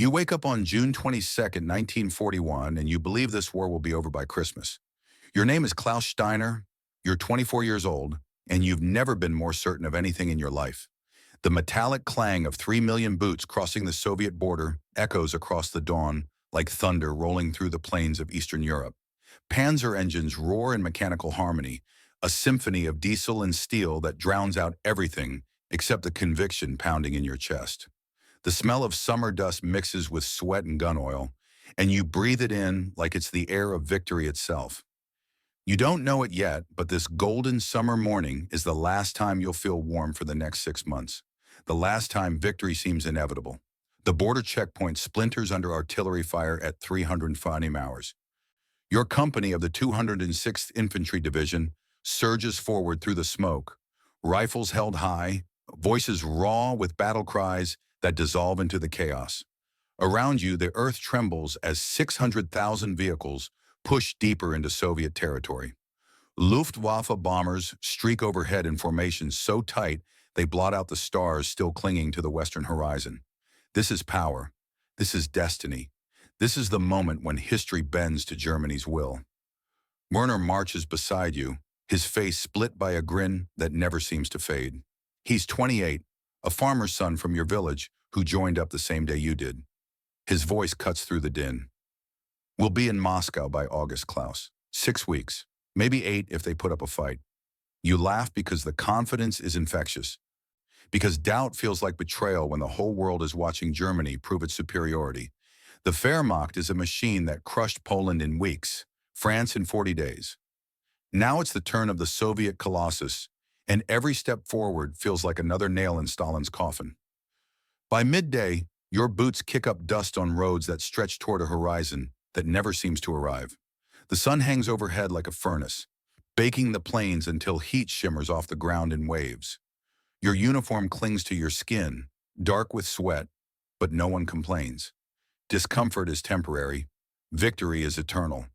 You wake up on June 22nd, 1941, and you believe this war will be over by Christmas. Your name is Klaus Steiner, you're 24 years old, and you've never been more certain of anything in your life. The metallic clang of 3 million boots crossing the Soviet border echoes across the dawn like thunder rolling through the plains of Eastern Europe. Panzer engines roar in mechanical harmony, a symphony of diesel and steel that drowns out everything except the conviction pounding in your chest. The smell of summer dust mixes with sweat and gun oil, and you breathe it in like it's the air of victory itself. You don't know it yet, but this golden summer morning is the last time you'll feel warm for the next 6 months. The last time victory seems inevitable. The border checkpoint splinters under artillery fire at 300 hours. Your company of the 206th Infantry Division surges forward through the smoke, rifles held high, voices raw with battle cries that dissolve into the chaos. Around you, the earth trembles as 600,000 vehicles push deeper into Soviet territory. Luftwaffe bombers streak overhead in formations so tight they blot out the stars still clinging to the western horizon. This is power. This is destiny. This is the moment when history bends to Germany's will. Werner marches beside you, his face split by a grin that never seems to fade. He's 28, a farmer's son from your village who joined up the same day you did. His voice cuts through the din. We'll be in Moscow by August, Klaus. 6 weeks, maybe 8 if they put up a fight. You laugh because the confidence is infectious. Because doubt feels like betrayal when the whole world is watching Germany prove its superiority. The Wehrmacht is a machine that crushed Poland in weeks, France in 40 days. Now it's the turn of the Soviet Colossus, and every step forward feels like another nail in Stalin's coffin. By midday, your boots kick up dust on roads that stretch toward a horizon that never seems to arrive. The sun hangs overhead like a furnace, baking the plains until heat shimmers off the ground in waves. Your uniform clings to your skin, dark with sweat, but no one complains. Discomfort is temporary. Victory is eternal.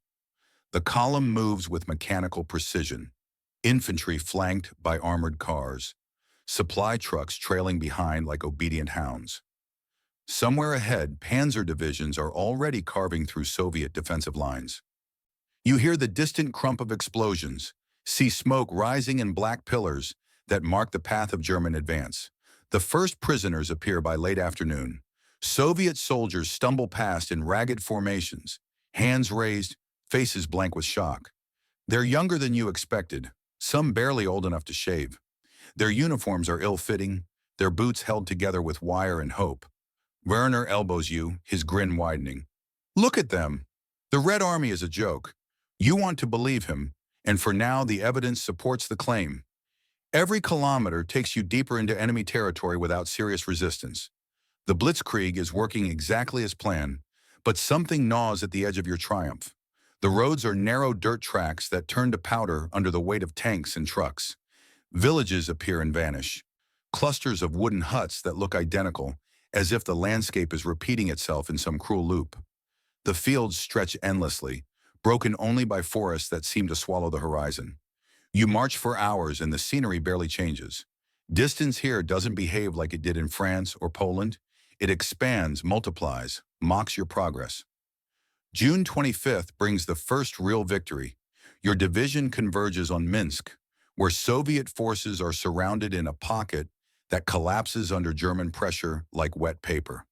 The column moves with mechanical precision. Infantry flanked by armored cars. Supply trucks trailing behind like obedient hounds. Somewhere ahead, Panzer divisions are already carving through Soviet defensive lines. You hear the distant crump of explosions, see smoke rising in black pillars that mark the path of German advance. The first prisoners appear by late afternoon. Soviet soldiers stumble past in ragged formations, hands raised, faces blank with shock. They're younger than you expected, some barely old enough to shave. Their uniforms are ill-fitting, their boots held together with wire and hope. Werner elbows you, his grin widening. Look at them. The Red Army is a joke. You want to believe him, and for now the evidence supports the claim. Every kilometer takes you deeper into enemy territory without serious resistance. The Blitzkrieg is working exactly as planned, but something gnaws at the edge of your triumph. The roads are narrow dirt tracks that turn to powder under the weight of tanks and trucks. Villages appear and vanish. Clusters of wooden huts that look identical, as if the landscape is repeating itself in some cruel loop. The fields stretch endlessly, broken only by forests that seem to swallow the horizon. You march for hours and the scenery barely changes. Distance here doesn't behave like it did in France or Poland. It expands, multiplies, mocks your progress. June 25th brings the first real victory. Your division converges on Minsk, where Soviet forces are surrounded in a pocket that collapses under German pressure like wet paper.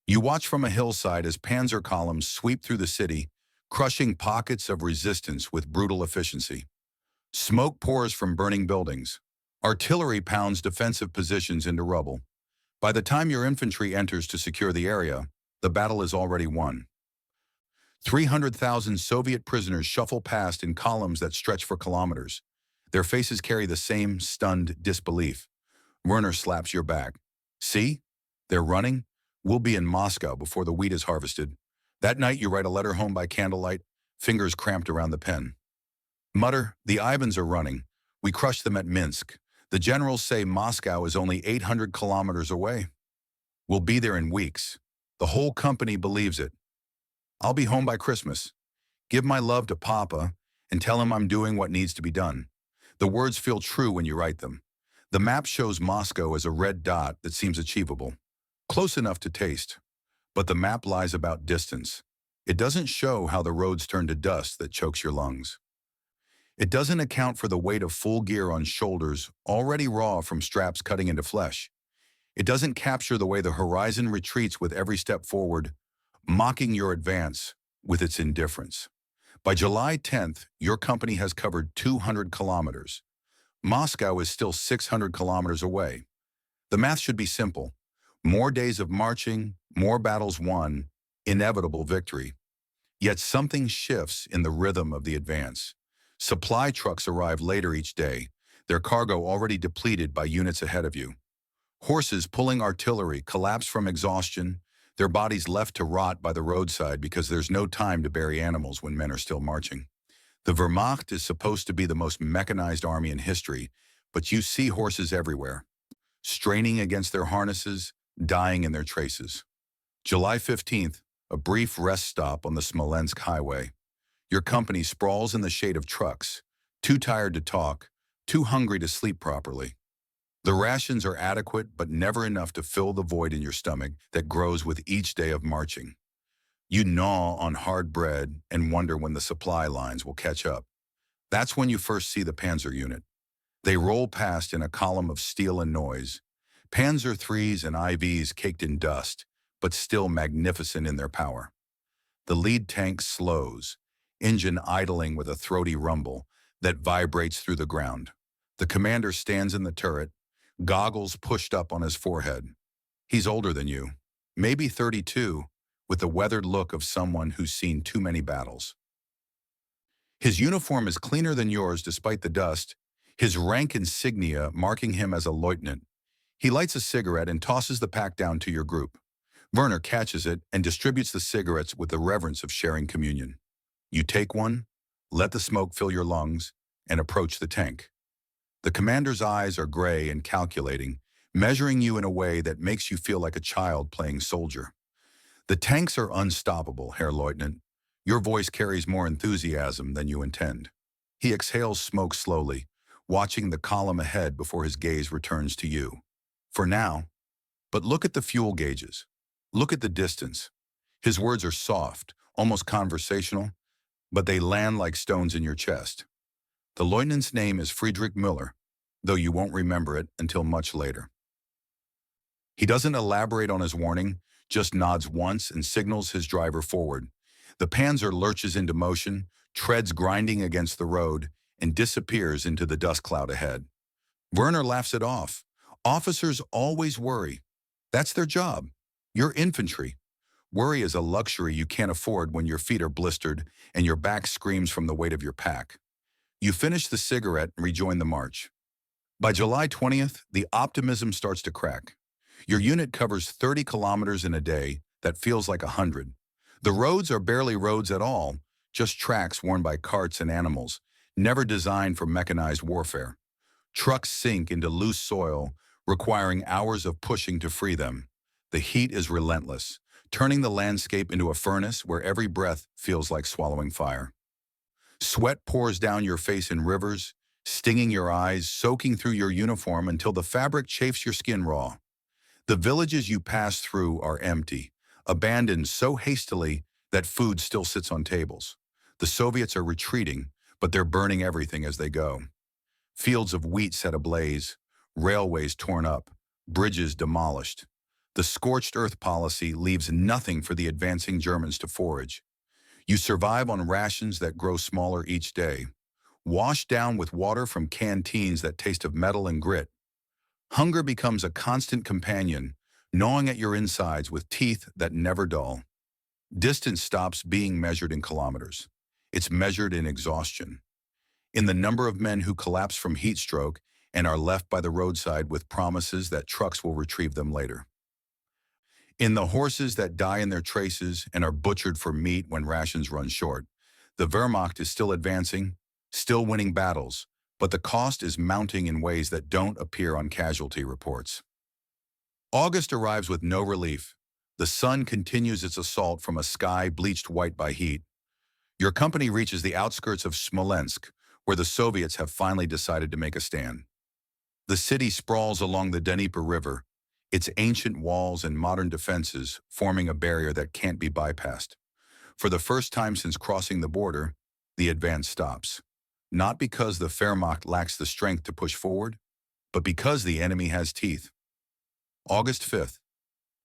You watch from a hillside as panzer columns sweep through the city, crushing pockets of resistance with brutal efficiency. Smoke pours from burning buildings. Artillery pounds defensive positions into rubble. By the time your infantry enters to secure the area, the battle is already won. 300,000 Soviet prisoners shuffle past in columns that stretch for kilometers. Their faces carry the same stunned disbelief. Werner slaps your back. See? They're running. We'll be in Moscow before the wheat is harvested. That night you write a letter home by candlelight, fingers cramped around the pen. Mutter, the Ivans are running. We crushed them at Minsk. The generals say Moscow is only 800 kilometers away. We'll be there in weeks. The whole company believes it. I'll be home by Christmas. Give my love to Papa and tell him I'm doing what needs to be done. The words feel true when you write them. The map shows Moscow as a red dot that seems achievable. Close enough to taste. But the map lies about distance. It doesn't show how the roads turn to dust that chokes your lungs. It doesn't account for the weight of full gear on shoulders already raw from straps cutting into flesh. It doesn't capture the way the horizon retreats with every step forward, mocking your advance with its indifference. By July 10th, your company has covered 200 kilometers. Moscow is still 600 kilometers away. The math should be simple. More days of marching, more battles won, inevitable victory. Yet something shifts in the rhythm of the advance. Supply trucks arrive later each day, their cargo already depleted by units ahead of you. Horses pulling artillery collapse from exhaustion, their bodies left to rot by the roadside because there's no time to bury animals when men are still marching. The Wehrmacht is supposed to be the most mechanized army in history, but you see horses everywhere, straining against their harnesses, dying in their traces. July 15th, a brief rest stop on the Smolensk highway. Your company sprawls in the shade of trucks, too tired to talk, too hungry to sleep properly. The rations are adequate, but never enough to fill the void in your stomach that grows with each day of marching. You gnaw on hard bread and wonder when the supply lines will catch up. That's when you first see the Panzer unit. They roll past in a column of steel and noise. Panzer IIIs and IVs caked in dust, but still magnificent in their power. The lead tank slows, engine idling with a throaty rumble that vibrates through the ground. The commander stands in the turret, goggles pushed up on his forehead. He's older than you, maybe 32, with the weathered look of someone who's seen too many battles. His uniform is cleaner than yours despite the dust, his rank insignia marking him as a lieutenant. He lights a cigarette and tosses the pack down to your group. Werner catches it and distributes the cigarettes with the reverence of sharing communion. You take one, let the smoke fill your lungs, and approach the tank. The commander's eyes are gray and calculating, measuring you in a way that makes you feel like a child playing soldier. The tanks are unstoppable, Herr Leutnant. Your voice carries more enthusiasm than you intend. He exhales smoke slowly, watching the column ahead before his gaze returns to you. For now. But look at the fuel gauges. Look at the distance. His words are soft, almost conversational, but they land like stones in your chest. The lieutenant's name is Friedrich Müller, though you won't remember it until much later. He doesn't elaborate on his warning, just nods once and signals his driver forward. The Panzer lurches into motion, treads grinding against the road, and disappears into the dust cloud ahead. Werner laughs it off. Officers always worry. That's their job. You're infantry. Worry is a luxury you can't afford when your feet are blistered and your back screams from the weight of your pack. You finish the cigarette and rejoin the march. By July 20th, the optimism starts to crack. Your unit covers 30 kilometers in a day that feels like 100. The roads are barely roads at all, just tracks worn by carts and animals, never designed for mechanized warfare. Trucks sink into loose soil, requiring hours of pushing to free them. The heat is relentless, turning the landscape into a furnace where every breath feels like swallowing fire. Sweat pours down your face in rivers, stinging your eyes, soaking through your uniform until the fabric chafes your skin raw. The villages you pass through are empty, abandoned so hastily that food still sits on tables. The Soviets are retreating, but they're burning everything as they go. Fields of wheat set ablaze, railways torn up, bridges demolished. The scorched earth policy leaves nothing for the advancing Germans to forage. You survive on rations that grow smaller each day, washed down with water from canteens that taste of metal and grit. Hunger becomes a constant companion, gnawing at your insides with teeth that never dull. Distance stops being measured in kilometers. It's measured in exhaustion, in the number of men who collapse from heat stroke and are left by the roadside with promises that trucks will retrieve them later. In the horses that die in their traces and are butchered for meat when rations run short. The Wehrmacht is still advancing, still winning battles, but the cost is mounting in ways that don't appear on casualty reports. August arrives with no relief. The sun continues its assault from a sky bleached white by heat. Your company reaches the outskirts of Smolensk, where the Soviets have finally decided to make a stand. The city sprawls along the Dnieper River, its ancient walls and modern defenses forming a barrier that can't be bypassed. For the first time since crossing the border, the advance stops. Not because the Wehrmacht lacks the strength to push forward, but because the enemy has teeth. August 5th,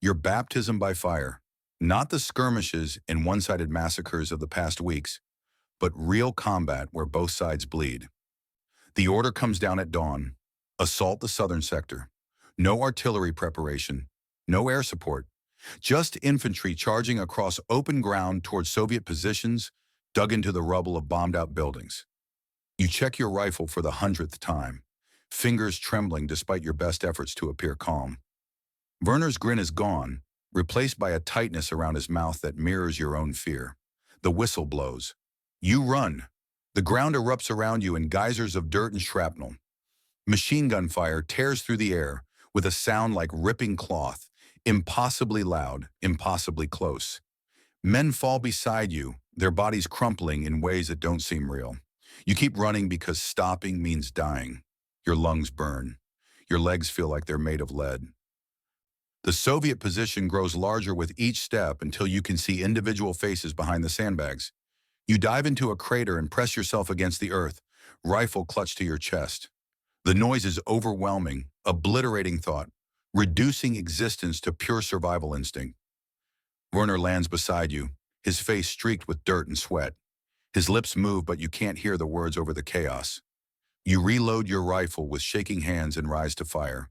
your baptism by fire. Not the skirmishes and one-sided massacres of the past weeks, but real combat where both sides bleed. The order comes down at dawn. Assault the southern sector. No artillery preparation, no air support, just infantry charging across open ground towards Soviet positions dug into the rubble of bombed-out buildings. You check your rifle for the 100th time, fingers trembling despite your best efforts to appear calm. Werner's grin is gone, replaced by a tightness around his mouth that mirrors your own fear. The whistle blows. You run. The ground erupts around you in geysers of dirt and shrapnel. Machine gun fire tears through the air with a sound like ripping cloth, impossibly loud, impossibly close. Men fall beside you, their bodies crumpling in ways that don't seem real. You keep running because stopping means dying. Your lungs burn. Your legs feel like they're made of lead. The Soviet position grows larger with each step until you can see individual faces behind the sandbags. You dive into a crater and press yourself against the earth, rifle clutched to your chest. The noise is overwhelming, obliterating thought, reducing existence to pure survival instinct. Werner lands beside you, his face streaked with dirt and sweat. His lips move, but you can't hear the words over the chaos. You reload your rifle with shaking hands and rise to fire.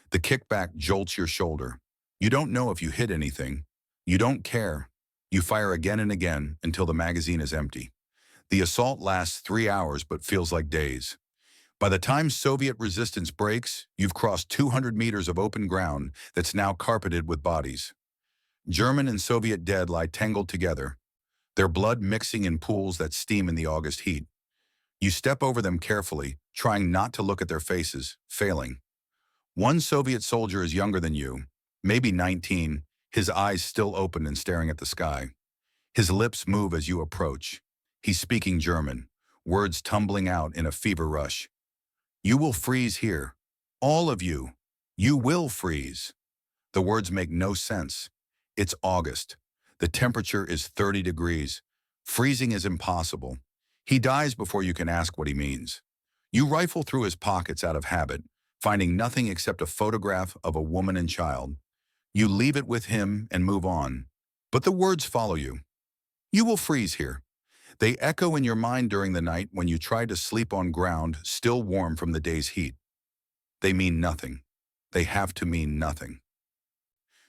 The kickback jolts your shoulder. You don't know if you hit anything. You don't care. You fire again and again until the magazine is empty. The assault lasts 3 hours but feels like days. By the time Soviet resistance breaks, you've crossed 200 meters of open ground that's now carpeted with bodies. German and Soviet dead lie tangled together, their blood mixing in pools that steam in the August heat. You step over them carefully, trying not to look at their faces, failing. One Soviet soldier is younger than you, maybe 19, his eyes still open and staring at the sky. His lips move as you approach. He's speaking German, words tumbling out in a fever rush. You will freeze here. All of you. You will freeze. The words make no sense. It's August. The temperature is 30 degrees. Freezing is impossible. He dies before you can ask what he means. You rifle through his pockets out of habit, finding nothing except a photograph of a woman and child. You leave it with him and move on. But the words follow you. You will freeze here. They echo in your mind during the night when you try to sleep on ground still warm from the day's heat. They mean nothing. They have to mean nothing.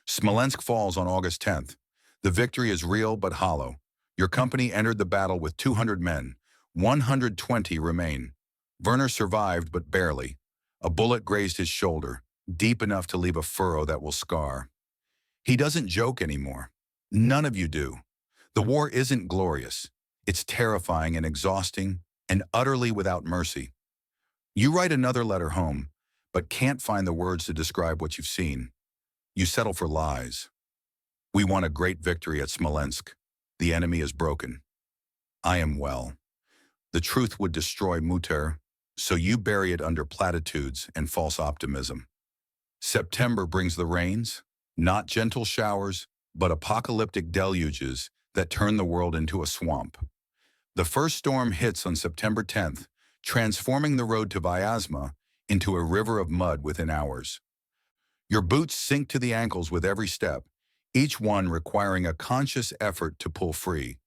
Smolensk falls on August 10th. The victory is real but hollow. Your company entered the battle with 200 men. 120 remain. Werner survived, but barely. A bullet grazed his shoulder, deep enough to leave a furrow that will scar. He doesn't joke anymore. None of you do. The war isn't glorious. It's terrifying and exhausting and utterly without mercy. You write another letter home, but can't find the words to describe what you've seen. You settle for lies. We won a great victory at Smolensk. The enemy is broken. I am well. The truth would destroy Mutter, so you bury it under platitudes and false optimism. September brings the rains, not gentle showers, but apocalyptic deluges that turn the world into a swamp. The first storm hits on September 10th, transforming the road to Vyazma into a river of mud within hours. Your boots sink to the ankles with every step, each one requiring a conscious effort to pull free.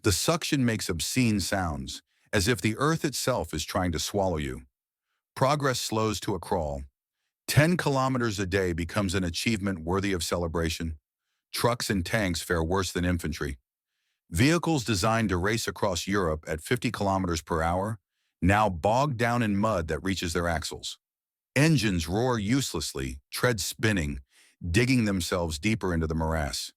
The suction makes obscene sounds, as if the earth itself is trying to swallow you. Progress slows to a crawl. 10 kilometers a day becomes an achievement worthy of celebration. Trucks and tanks fare worse than infantry. Vehicles designed to race across Europe at 50 kilometers per hour now bogged down in mud that reaches their axles. Engines roar uselessly, treads spinning, digging themselves deeper into the morass.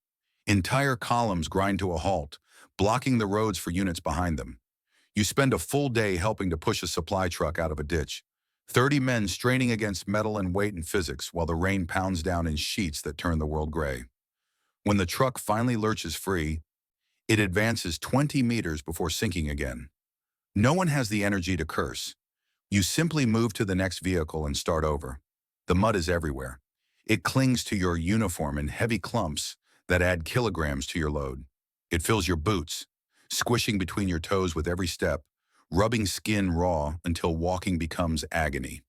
Entire columns grind to a halt, blocking the roads for units behind them. You spend a full day helping to push a supply truck out of a ditch. 30 men straining against metal and weight and physics while the rain pounds down in sheets that turn the world gray. When the truck finally lurches free, it advances 20 meters before sinking again. No one has the energy to curse. You simply move to the next vehicle and start over. The mud is everywhere. It clings to your uniform in heavy clumps that add kilograms to your load. It fills your boots, squishing between your toes with every step, rubbing skin raw until walking becomes agony.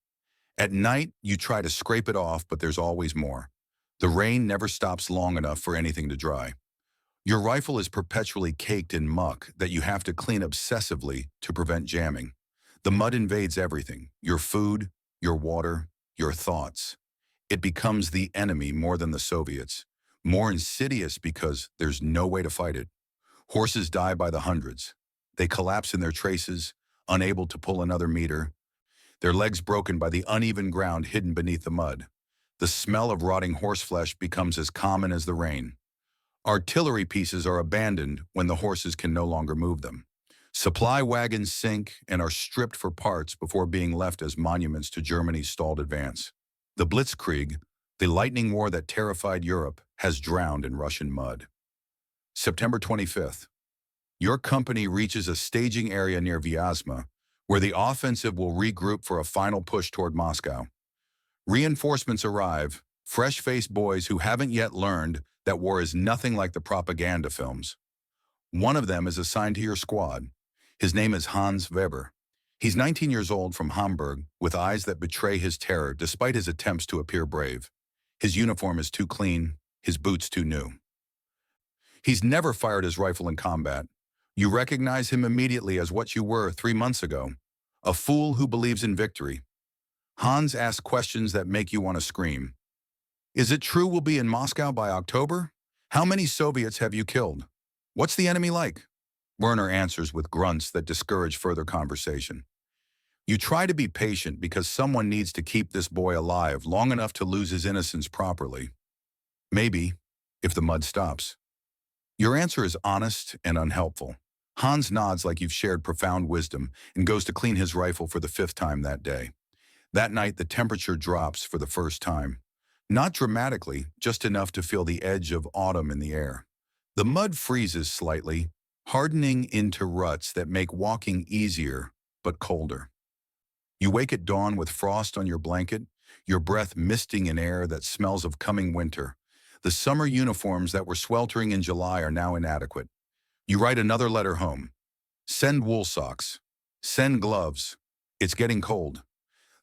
At night, you try to scrape it off, but there's always more. The rain never stops long enough for anything to dry. Your rifle is perpetually caked in muck that you have to clean obsessively to prevent jamming. The mud invades everything, your food, your water, your thoughts. It becomes the enemy more than the Soviets, more insidious because there's no way to fight it. Horses die by the hundreds. They collapse in their traces, unable to pull another meter, their legs broken by the uneven ground hidden beneath the mud. The smell of rotting horseflesh becomes as common as the rain. Artillery pieces are abandoned when the horses can no longer move them. Supply wagons sink and are stripped for parts before being left as monuments to Germany's stalled advance. The Blitzkrieg, the lightning war that terrified Europe, has drowned in Russian mud. September 25th. Your company reaches a staging area near Vyazma, where the offensive will regroup for a final push toward Moscow. Reinforcements arrive, fresh-faced boys who haven't yet learned that war is nothing like the propaganda films. One of them is assigned to your squad. His name is Hans Weber. He's 19 years old from Hamburg, with eyes that betray his terror despite his attempts to appear brave. His uniform is too clean, his boots too new. He's never fired his rifle in combat. You recognize him immediately as what you were 3 months ago, a fool who believes in victory. Hans asks questions that make you want to scream. Is it true we'll be in Moscow by October? How many Soviets have you killed? What's the enemy like? Werner answers with grunts that discourage further conversation. You try to be patient because someone needs to keep this boy alive long enough to lose his innocence properly. Maybe, if the mud stops. Your answer is honest and unhelpful. Hans nods like you've shared profound wisdom and goes to clean his rifle for the 5th time that day. That night, the temperature drops for the first time. Not dramatically, just enough to feel the edge of autumn in the air. The mud freezes slightly, hardening into ruts that make walking easier, but colder. You wake at dawn with frost on your blanket, your breath misting in air that smells of coming winter. The summer uniforms that were sweltering in July are now inadequate. You write another letter home. Send wool socks. Send gloves. It's getting cold.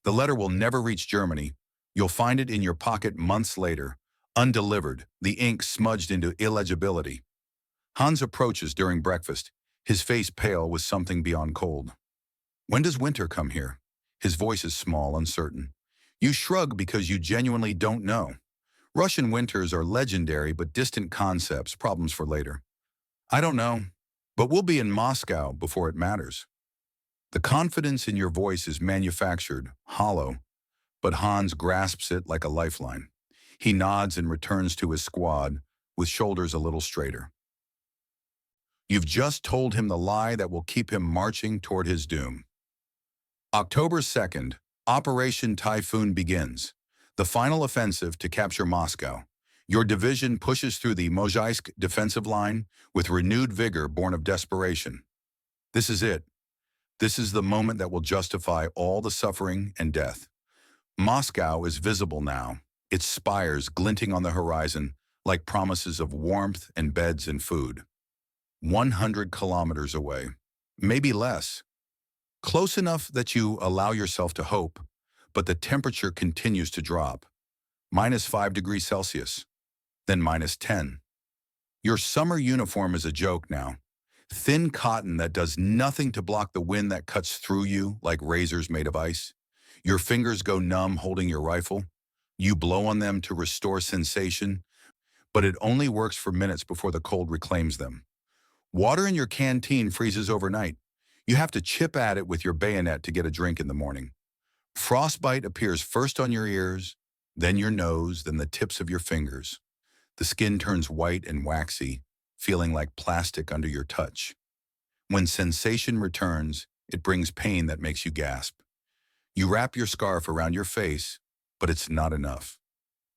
The letter will never reach Germany. You'll find it in your pocket months later, undelivered, the ink smudged into illegibility. Hans approaches during breakfast, his face pale with something beyond cold. When does winter come here? His voice is small, uncertain. You shrug because you genuinely don't know. Russian winters are legendary but distant concepts, problems for later. I don't know, but we'll be in Moscow before it matters. The confidence in your voice is manufactured, hollow, but Hans grasps it like a lifeline. He nods and returns to his squad, with shoulders a little straighter. You've just told him the lie that will keep him marching toward his doom. October 2nd, Operation Typhoon begins, the final offensive to capture Moscow. Your division pushes through the Mozhaisk defensive line with renewed vigor born of desperation. This is it. This is the moment that will justify all the suffering and death. Moscow is visible now, its spires glinting on the horizon like promises of warmth and beds and food. 100 kilometers away, maybe less. Close enough that you allow yourself to hope, but the temperature continues to drop. -5 degrees Celsius, then -10. Your summer uniform is a joke now. Thin cotton that does nothing to block the wind that cuts through you like razors made of ice. Your fingers go numb holding your rifle. You blow on them to restore sensation, but it only works for minutes before the cold reclaims them. Water in your canteen freezes overnight. You have to chip at it with your bayonet to get a drink in the morning. Frostbite appears first on your ears, then your nose, then the tips of your fingers. The skin turns white and waxy, feeling like plastic under your touch. When sensation returns, it brings pain that makes you gasp. You wrap your scarf around your face, but it's not enough.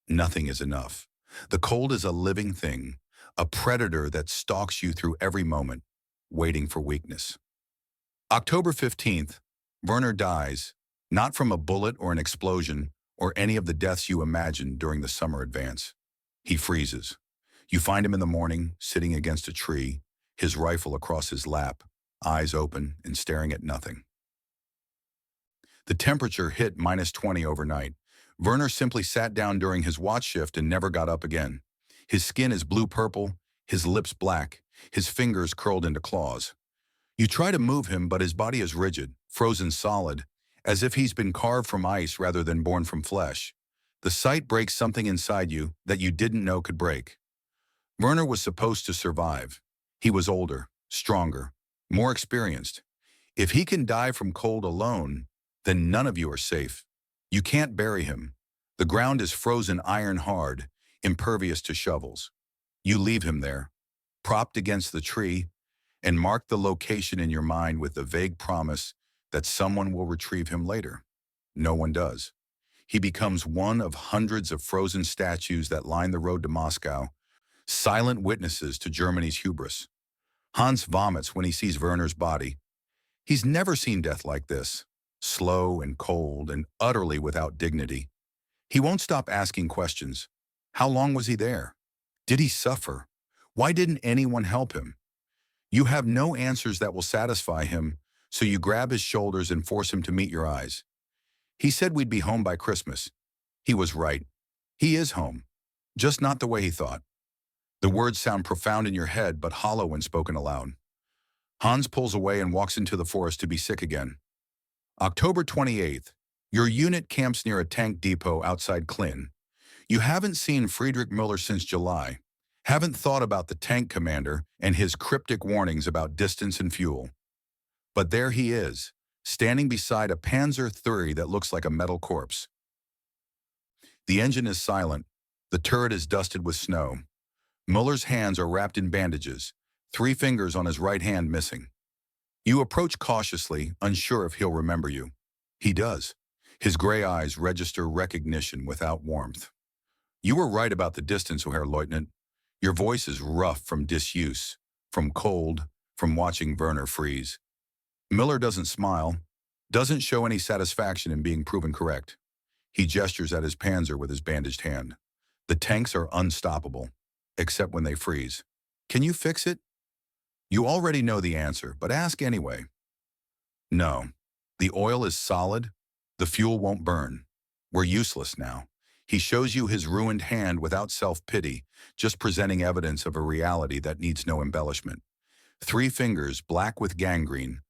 Nothing is enough. The cold is a living thing, a predator that stalks you through every moment, waiting for weakness. October 15th, Werner dies, not from a bullet or an explosion, or any of the deaths you imagined during the summer advance. He freezes. You find him in the morning, sitting against a tree, his rifle across his lap, eyes open and staring at nothing. The temperature hit -20 overnight. Werner simply sat down during his watch shift and never got up again. His skin is blue-purple, his lips black, his fingers curled into claws. You try to move him, but his body is rigid, frozen solid, as if he's been carved from ice rather than born from flesh. The sight breaks something inside you that you didn't know could break. Werner was supposed to survive. He was older, stronger, more experienced. If he can die from cold alone, then none of you are safe. You can't bury him. The ground is frozen iron hard, impervious to shovels. You leave him there, propped against the tree, and mark the location in your mind with the vague promise that someone will retrieve him later. No one does. He becomes one of hundreds of frozen statues that line the road to Moscow, silent witnesses to Germany's hubris. Hans vomits when he sees Werner's body. He's never seen death like this, slow and cold and utterly without dignity. He won't stop asking questions. How long was he there? Did he suffer? Why didn't anyone help him? You have no answers that will satisfy him, so you grab his shoulders and force him to meet your eyes. He said we'd be home by Christmas. He was right. He is home, just not the way he thought. The words sound profound in your head, but hollow when spoken aloud. Hans pulls away and walks into the forest to be sick again. October 28th, your unit camps near a tank depot outside Klin. You haven't seen Friedrich Müller since July, haven't thought about the tank commander and his cryptic warnings about distance and fuel. But there he is, standing beside a Panzer III that looks like a metal corpse. The engine is silent, the turret is dusted with snow. Müller's hands are wrapped in bandages, 3 fingers on his right hand missing. You approach cautiously, unsure if he'll remember you. He does. His gray eyes register recognition without warmth. You were right about the distance, Herr Leutnant. Your voice is rough from disuse, from cold, from watching Werner freeze. Müller doesn't smile, doesn't show any satisfaction in being proven correct. He gestures at his Panzer with his bandaged hand. The tanks are unstoppable, except when they freeze. Can you fix it? You already know the answer, but ask anyway. No. The oil is solid. The fuel won't burn. We're useless now. He shows you his ruined hand without self-pity, just presenting evidence of a reality that needs no embellishment. 3 fingers, black with gangrene,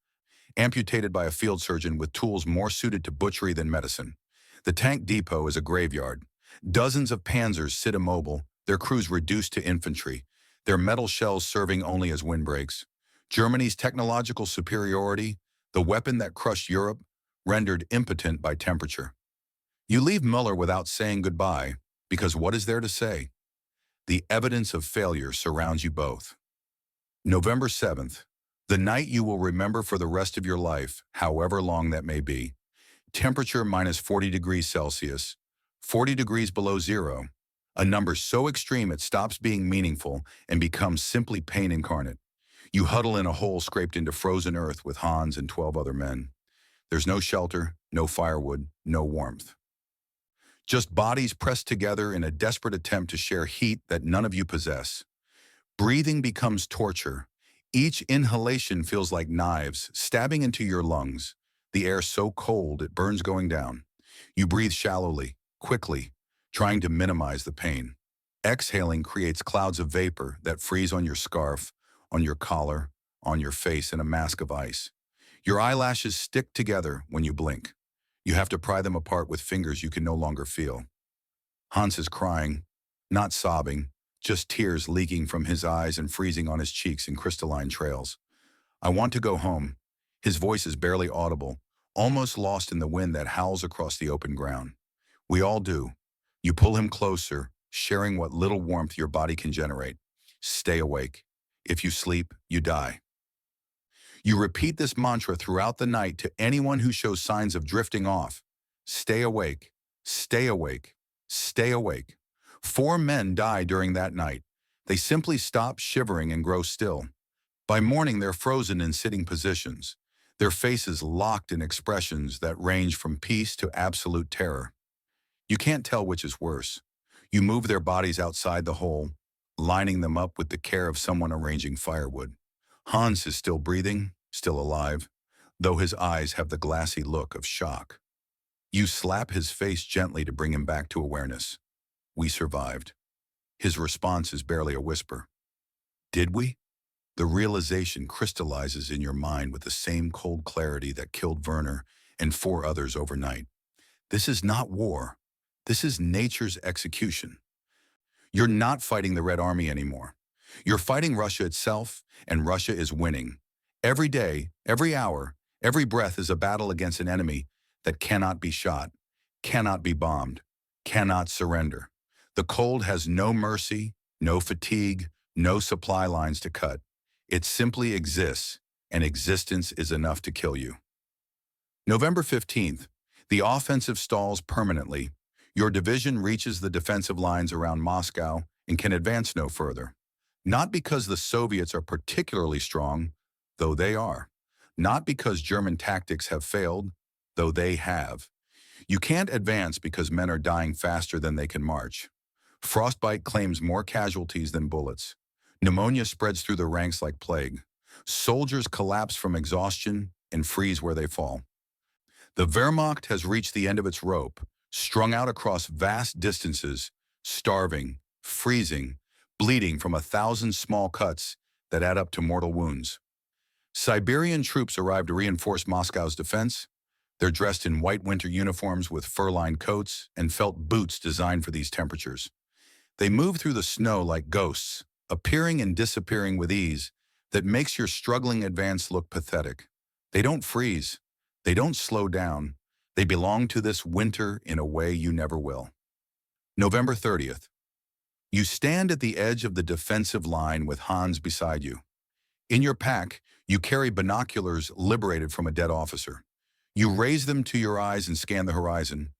amputated by a field surgeon with tools more suited to butchery than medicine. The tank depot is a graveyard. Dozens of Panzers sit immobile, their crews reduced to infantry, their metal shells serving only as windbreaks. Germany's technological superiority, the weapon that crushed Europe, rendered impotent by temperature. You leave Müller without saying goodbye, because what is there to say? The evidence of failure surrounds you both. November 7th, the night you will remember for the rest of your life, however long that may be. Temperature -40 degrees Celsius, 40 degrees below zero, a number so extreme it stops being meaningful and becomes simply pain incarnate. You huddle in a hole scraped into frozen earth with Hans and 12 other men. There's no shelter, no firewood, no warmth. Just bodies pressed together in a desperate attempt to share heat that none of you possess. Breathing becomes torture. Each inhalation feels like knives stabbing into your lungs, the air so cold it burns going down. You breathe shallowly, quickly, trying to minimize the pain. Exhaling creates clouds of vapor that freeze on your scarf, on your collar, on your face in a mask of ice. Your eyelashes stick together when you blink. You have to pry them apart with fingers you can no longer feel. Hans is crying, not sobbing, just tears leaking from his eyes and freezing on his cheeks in crystalline trails. I want to go home. His voice is barely audible, almost lost in the wind that howls across the open ground. We all do. You pull him closer, sharing what little warmth your body can generate. Stay awake. If you sleep, you die. You repeat this mantra throughout the night to anyone who shows signs of drifting off. Stay awake. Stay awake. Stay awake. 4 men die during that night. They simply stop shivering and grow still. By morning, they're frozen in sitting positions, their faces locked in expressions that range from peace to absolute terror. You can't tell which is worse. You move their bodies outside the hole, lining them up with the care of someone arranging firewood. Hans is still breathing, still alive, though his eyes have the glassy look of shock. You slap his face gently to bring him back to awareness. We survived. His response is barely a whisper. Did we? The realization crystallizes in your mind with the same cold clarity that killed Werner and 4 others overnight. This is not war. This is nature's execution. You're not fighting the Red Army anymore. You're fighting Russia itself, and Russia is winning. Every day, every hour, every breath is a battle against an enemy that cannot be shot, cannot be bombed, cannot surrender. The cold has no mercy, no fatigue, no supply lines to cut. It simply exists, and existence is enough to kill you. November 15th, the offensive stalls permanently. Your division reaches the defensive lines around Moscow and can advance no further. Not because the Soviets are particularly strong, though they are. Not because German tactics have failed, though they have. You can't advance because men are dying faster than they can march. Frostbite claims more casualties than bullets. Pneumonia spreads through the ranks like plague. Soldiers collapse from exhaustion and freeze where they fall. The Wehrmacht has reached the end of its rope, strung out across vast distances, starving, freezing, bleeding from 1,000 small cuts that add up to mortal wounds. Siberian troops arrive to reinforce Moscow's defense. They're dressed in white winter uniforms with fur-lined coats and felt boots designed for these temperatures. They move through the snow like ghosts, appearing and disappearing with ease that makes your struggling advance look pathetic. They don't freeze. They don't slow down. They belong to this winter in a way you never will. November 30th. You stand at the edge of the defensive line with Hans beside you. In your pack, you carry binoculars liberated from a dead officer. You raise them to your eyes and scan the horizon.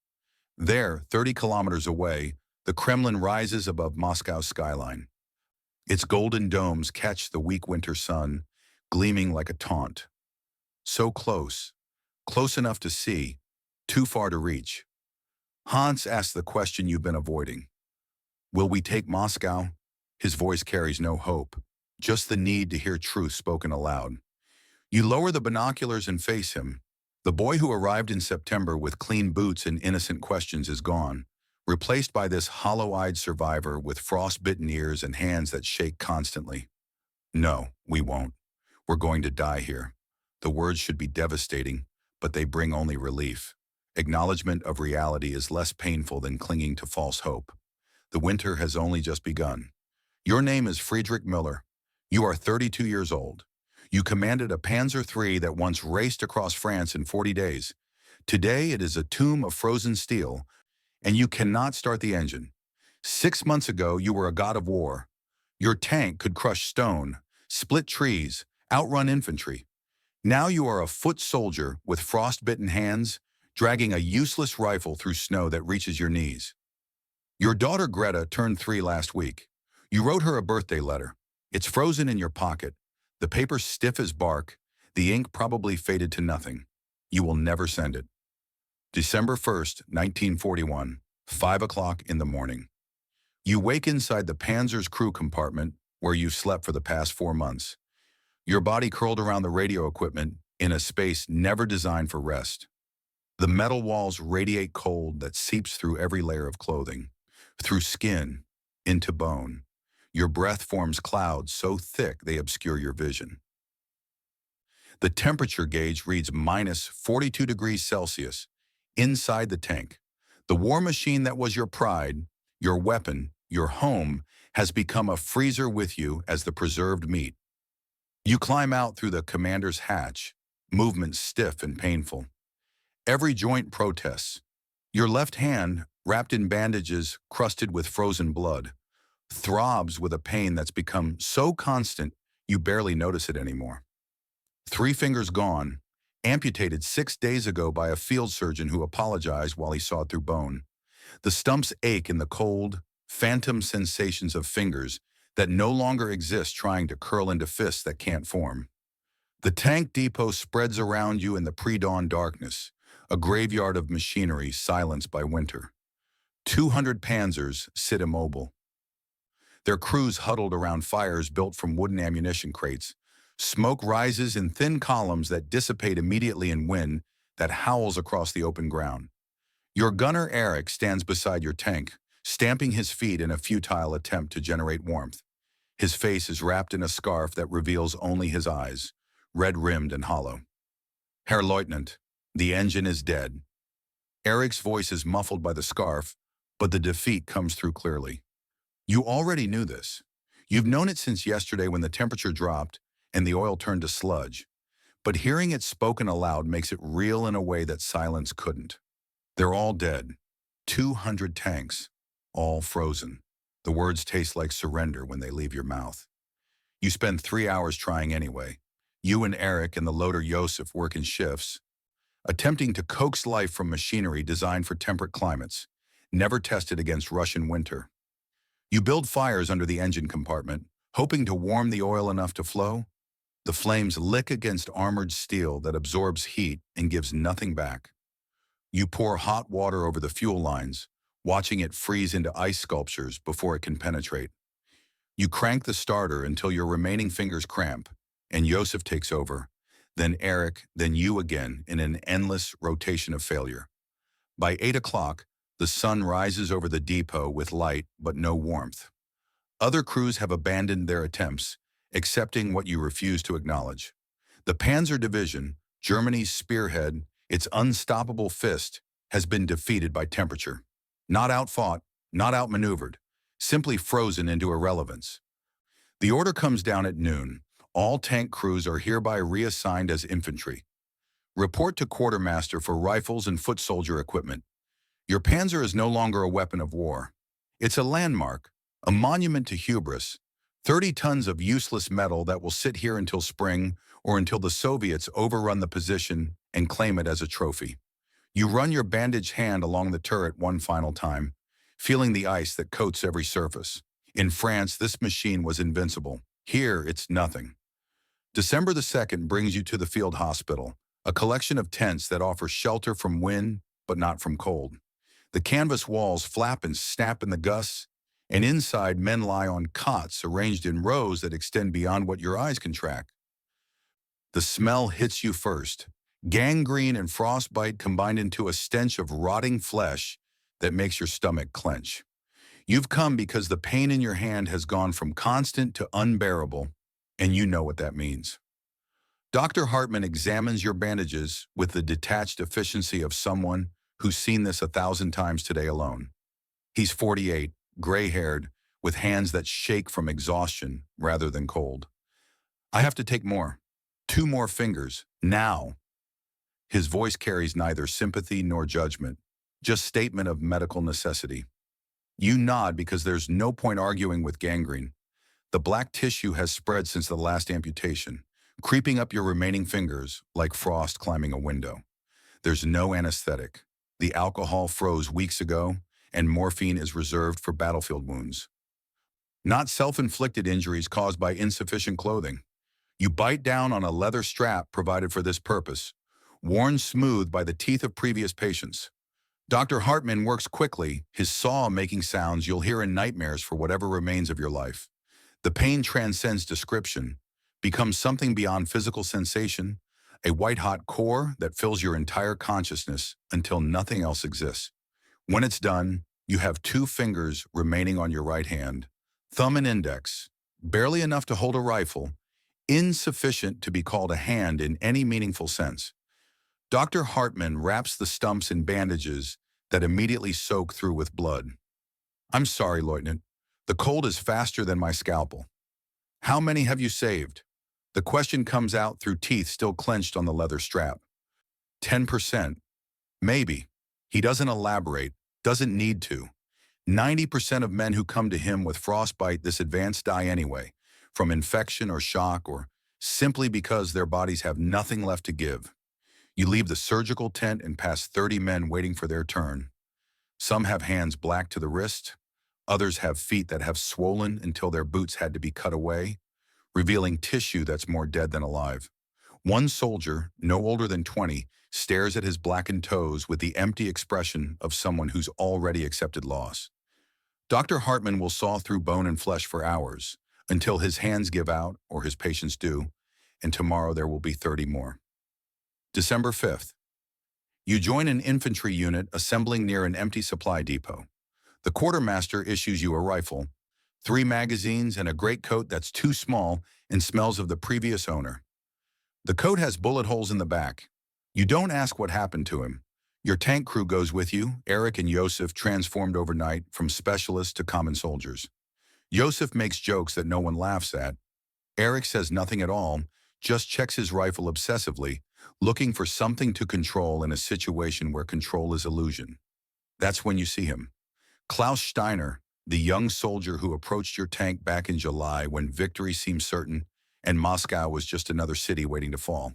There, 30 kilometers away, the Kremlin rises above Moscow's skyline. Its golden domes catch the weak winter sun, gleaming like a taunt. So close, close enough to see, too far to reach. Hans asks the question you've been avoiding. Will we take Moscow? His voice carries no hope, just the need to hear truth spoken aloud. You lower the binoculars and face him. The boy who arrived in September with clean boots and innocent questions is gone, replaced by this hollow-eyed survivor with frost-bitten ears and hands that shake constantly. No, we won't. We're going to die here. The words should be devastating, but they bring only relief. Acknowledgement of reality is less painful than clinging to false hope. The winter has only just begun. Your name is Friedrich Müller. You are 32 years old. You commanded a Panzer III that once raced across France in 40 days. Today it is a tomb of frozen steel, and you cannot start the engine. 6 months ago, you were a god of war. Your tank could crush stone, split trees, outrun infantry. Now you are a foot soldier with frost-bitten hands, dragging a useless rifle through snow that reaches your knees. Your daughter Greta turned 3 last week. You wrote her a birthday letter. It's frozen in your pocket. The paper stiff as bark. The ink probably faded to nothing. You will never send it. December 1st, 1941, 5 o'clock in the morning. You wake inside the Panzer's crew compartment where you've slept for the past 4 months. Your body curled around the radio equipment in a space never designed for rest. The metal walls radiate cold that seeps through every layer of clothing, through skin, into bone. Your breath forms clouds so thick they obscure your vision. The temperature gauge reads minus 42 degrees Celsius inside the tank. The war machine that was your pride, your weapon, your home, has become a freezer with you as the preserved meat. You climb out through the commander's hatch, movement stiff and painful. Every joint protests. Your left hand, wrapped in bandages crusted with frozen blood, throbs with a pain that's become so constant you barely notice it anymore. 3 fingers gone, amputated 6 days ago by a field surgeon who apologized while he sawed through bone. The stumps ache in the cold, phantom sensations of fingers that no longer exist trying to curl into fists that can't form. The tank depot spreads around you in the pre-dawn darkness, a graveyard of machinery silenced by winter. 200 Panzers sit immobile, their crews huddled around fires built from wooden ammunition crates. Smoke rises in thin columns that dissipate immediately in wind that howls across the open ground. Your gunner Eric stands beside your tank, stamping his feet in a futile attempt to generate warmth. His face is wrapped in a scarf that reveals only his eyes, red-rimmed and hollow. Herr Leutnant, the engine is dead. Eric's voice is muffled by the scarf, but the defeat comes through clearly. You already knew this. You've known it since yesterday when the temperature dropped and the oil turned to sludge. But hearing it spoken aloud makes it real in a way that silence couldn't. They're all dead. 200 tanks, all frozen. The words taste like surrender when they leave your mouth. You spend 3 hours trying anyway. You and Eric and the loader Josef work in shifts, attempting to coax life from machinery designed for temperate climates, never tested against Russian winter. You build fires under the engine compartment, hoping to warm the oil enough to flow. The flames lick against armored steel that absorbs heat and gives nothing back. You pour hot water over the fuel lines, watching it freeze into ice sculptures before it can penetrate. You crank the starter until your remaining fingers cramp, and Josef takes over, then Eric, then you again in an endless rotation of failure. By 8 o'clock, the sun rises over the depot with light but no warmth. Other crews have abandoned their attempts, accepting what you refuse to acknowledge. The Panzer Division, Germany's spearhead, its unstoppable fist, has been defeated by temperature. Not outfought, not outmaneuvered, simply frozen into irrelevance. The order comes down at noon. All tank crews are hereby reassigned as infantry. Report to quartermaster for rifles and foot soldier equipment. Your Panzer is no longer a weapon of war. It's a landmark, a monument to hubris, 30 tons of useless metal that will sit here until spring or until the Soviets overrun the position and claim it as a trophy. You run your bandaged hand along the turret one final time, feeling the ice that coats every surface. In France, this machine was invincible. Here, it's nothing. December the 2nd brings you to the field hospital, a collection of tents that offer shelter from wind, but not from cold. The canvas walls flap and snap in the gusts, and inside men lie on cots arranged in rows that extend beyond what your eyes can track. The smell hits you first. Gangrene and frostbite combined into a stench of rotting flesh that makes your stomach clench. You've come because the pain in your hand has gone from constant to unbearable, and you know what that means. Dr. Hartman examines your bandages with the detached efficiency of someone who's seen this 1,000 times today alone. He's 48, gray-haired, with hands that shake from exhaustion rather than cold. I have to take more. 2 more fingers, now. His voice carries neither sympathy nor judgment, just statement of medical necessity. You nod because there's no point arguing with gangrene. The black tissue has spread since the last amputation, creeping up your remaining fingers like frost climbing a window. There's no anesthetic. The alcohol froze weeks ago, and morphine is reserved for battlefield wounds. Not self-inflicted injuries caused by insufficient clothing. You bite down on a leather strap provided for this purpose, worn smooth by the teeth of previous patients. Dr. Hartman works quickly, his saw making sounds you'll hear in nightmares for whatever remains of your life. The pain transcends description, becomes something beyond physical sensation, a white-hot core that fills your entire consciousness until nothing else exists. When it's done, you have 2 fingers remaining on your right hand, thumb and index, barely enough to hold a rifle, insufficient to be called a hand in any meaningful sense. Dr. Hartman wraps the stumps in bandages that immediately soak through with blood. I'm sorry, Lieutenant. The cold is faster than my scalpel. How many have you saved? The question comes out through teeth still clenched on the leather strap. 10%. Maybe. He doesn't elaborate, doesn't need to. 90% of men who come to him with frostbite this advanced die anyway, from infection or shock or simply because their bodies have nothing left to give. You leave the surgical tent and pass 30 men waiting for their turn. Some have hands black to the wrist. Others have feet that have swollen until their boots had to be cut away, revealing tissue that's more dead than alive. One soldier, no older than 20, stares at his blackened toes with the empty expression of someone who's already accepted loss. Dr. Hartman will saw through bone and flesh for hours, until his hands give out, or his patients do, and tomorrow there will be 30 more. December 5th. You join an infantry unit assembling near an empty supply depot. The quartermaster issues you a rifle, 3 magazines, and a greatcoat that's too small and smells of the previous owner. The coat has bullet holes in the back. You don't ask what happened to him. Your tank crew goes with you, Eric and Yosef, transformed overnight from specialists to common soldiers. Yosef makes jokes that no one laughs at. Eric says nothing at all, just checks his rifle obsessively, looking for something to control in a situation where control is illusion. That's when you see him. Klaus Steiner, the young soldier who approached your tank back in July when victory seemed certain and Moscow was just another city waiting to fall.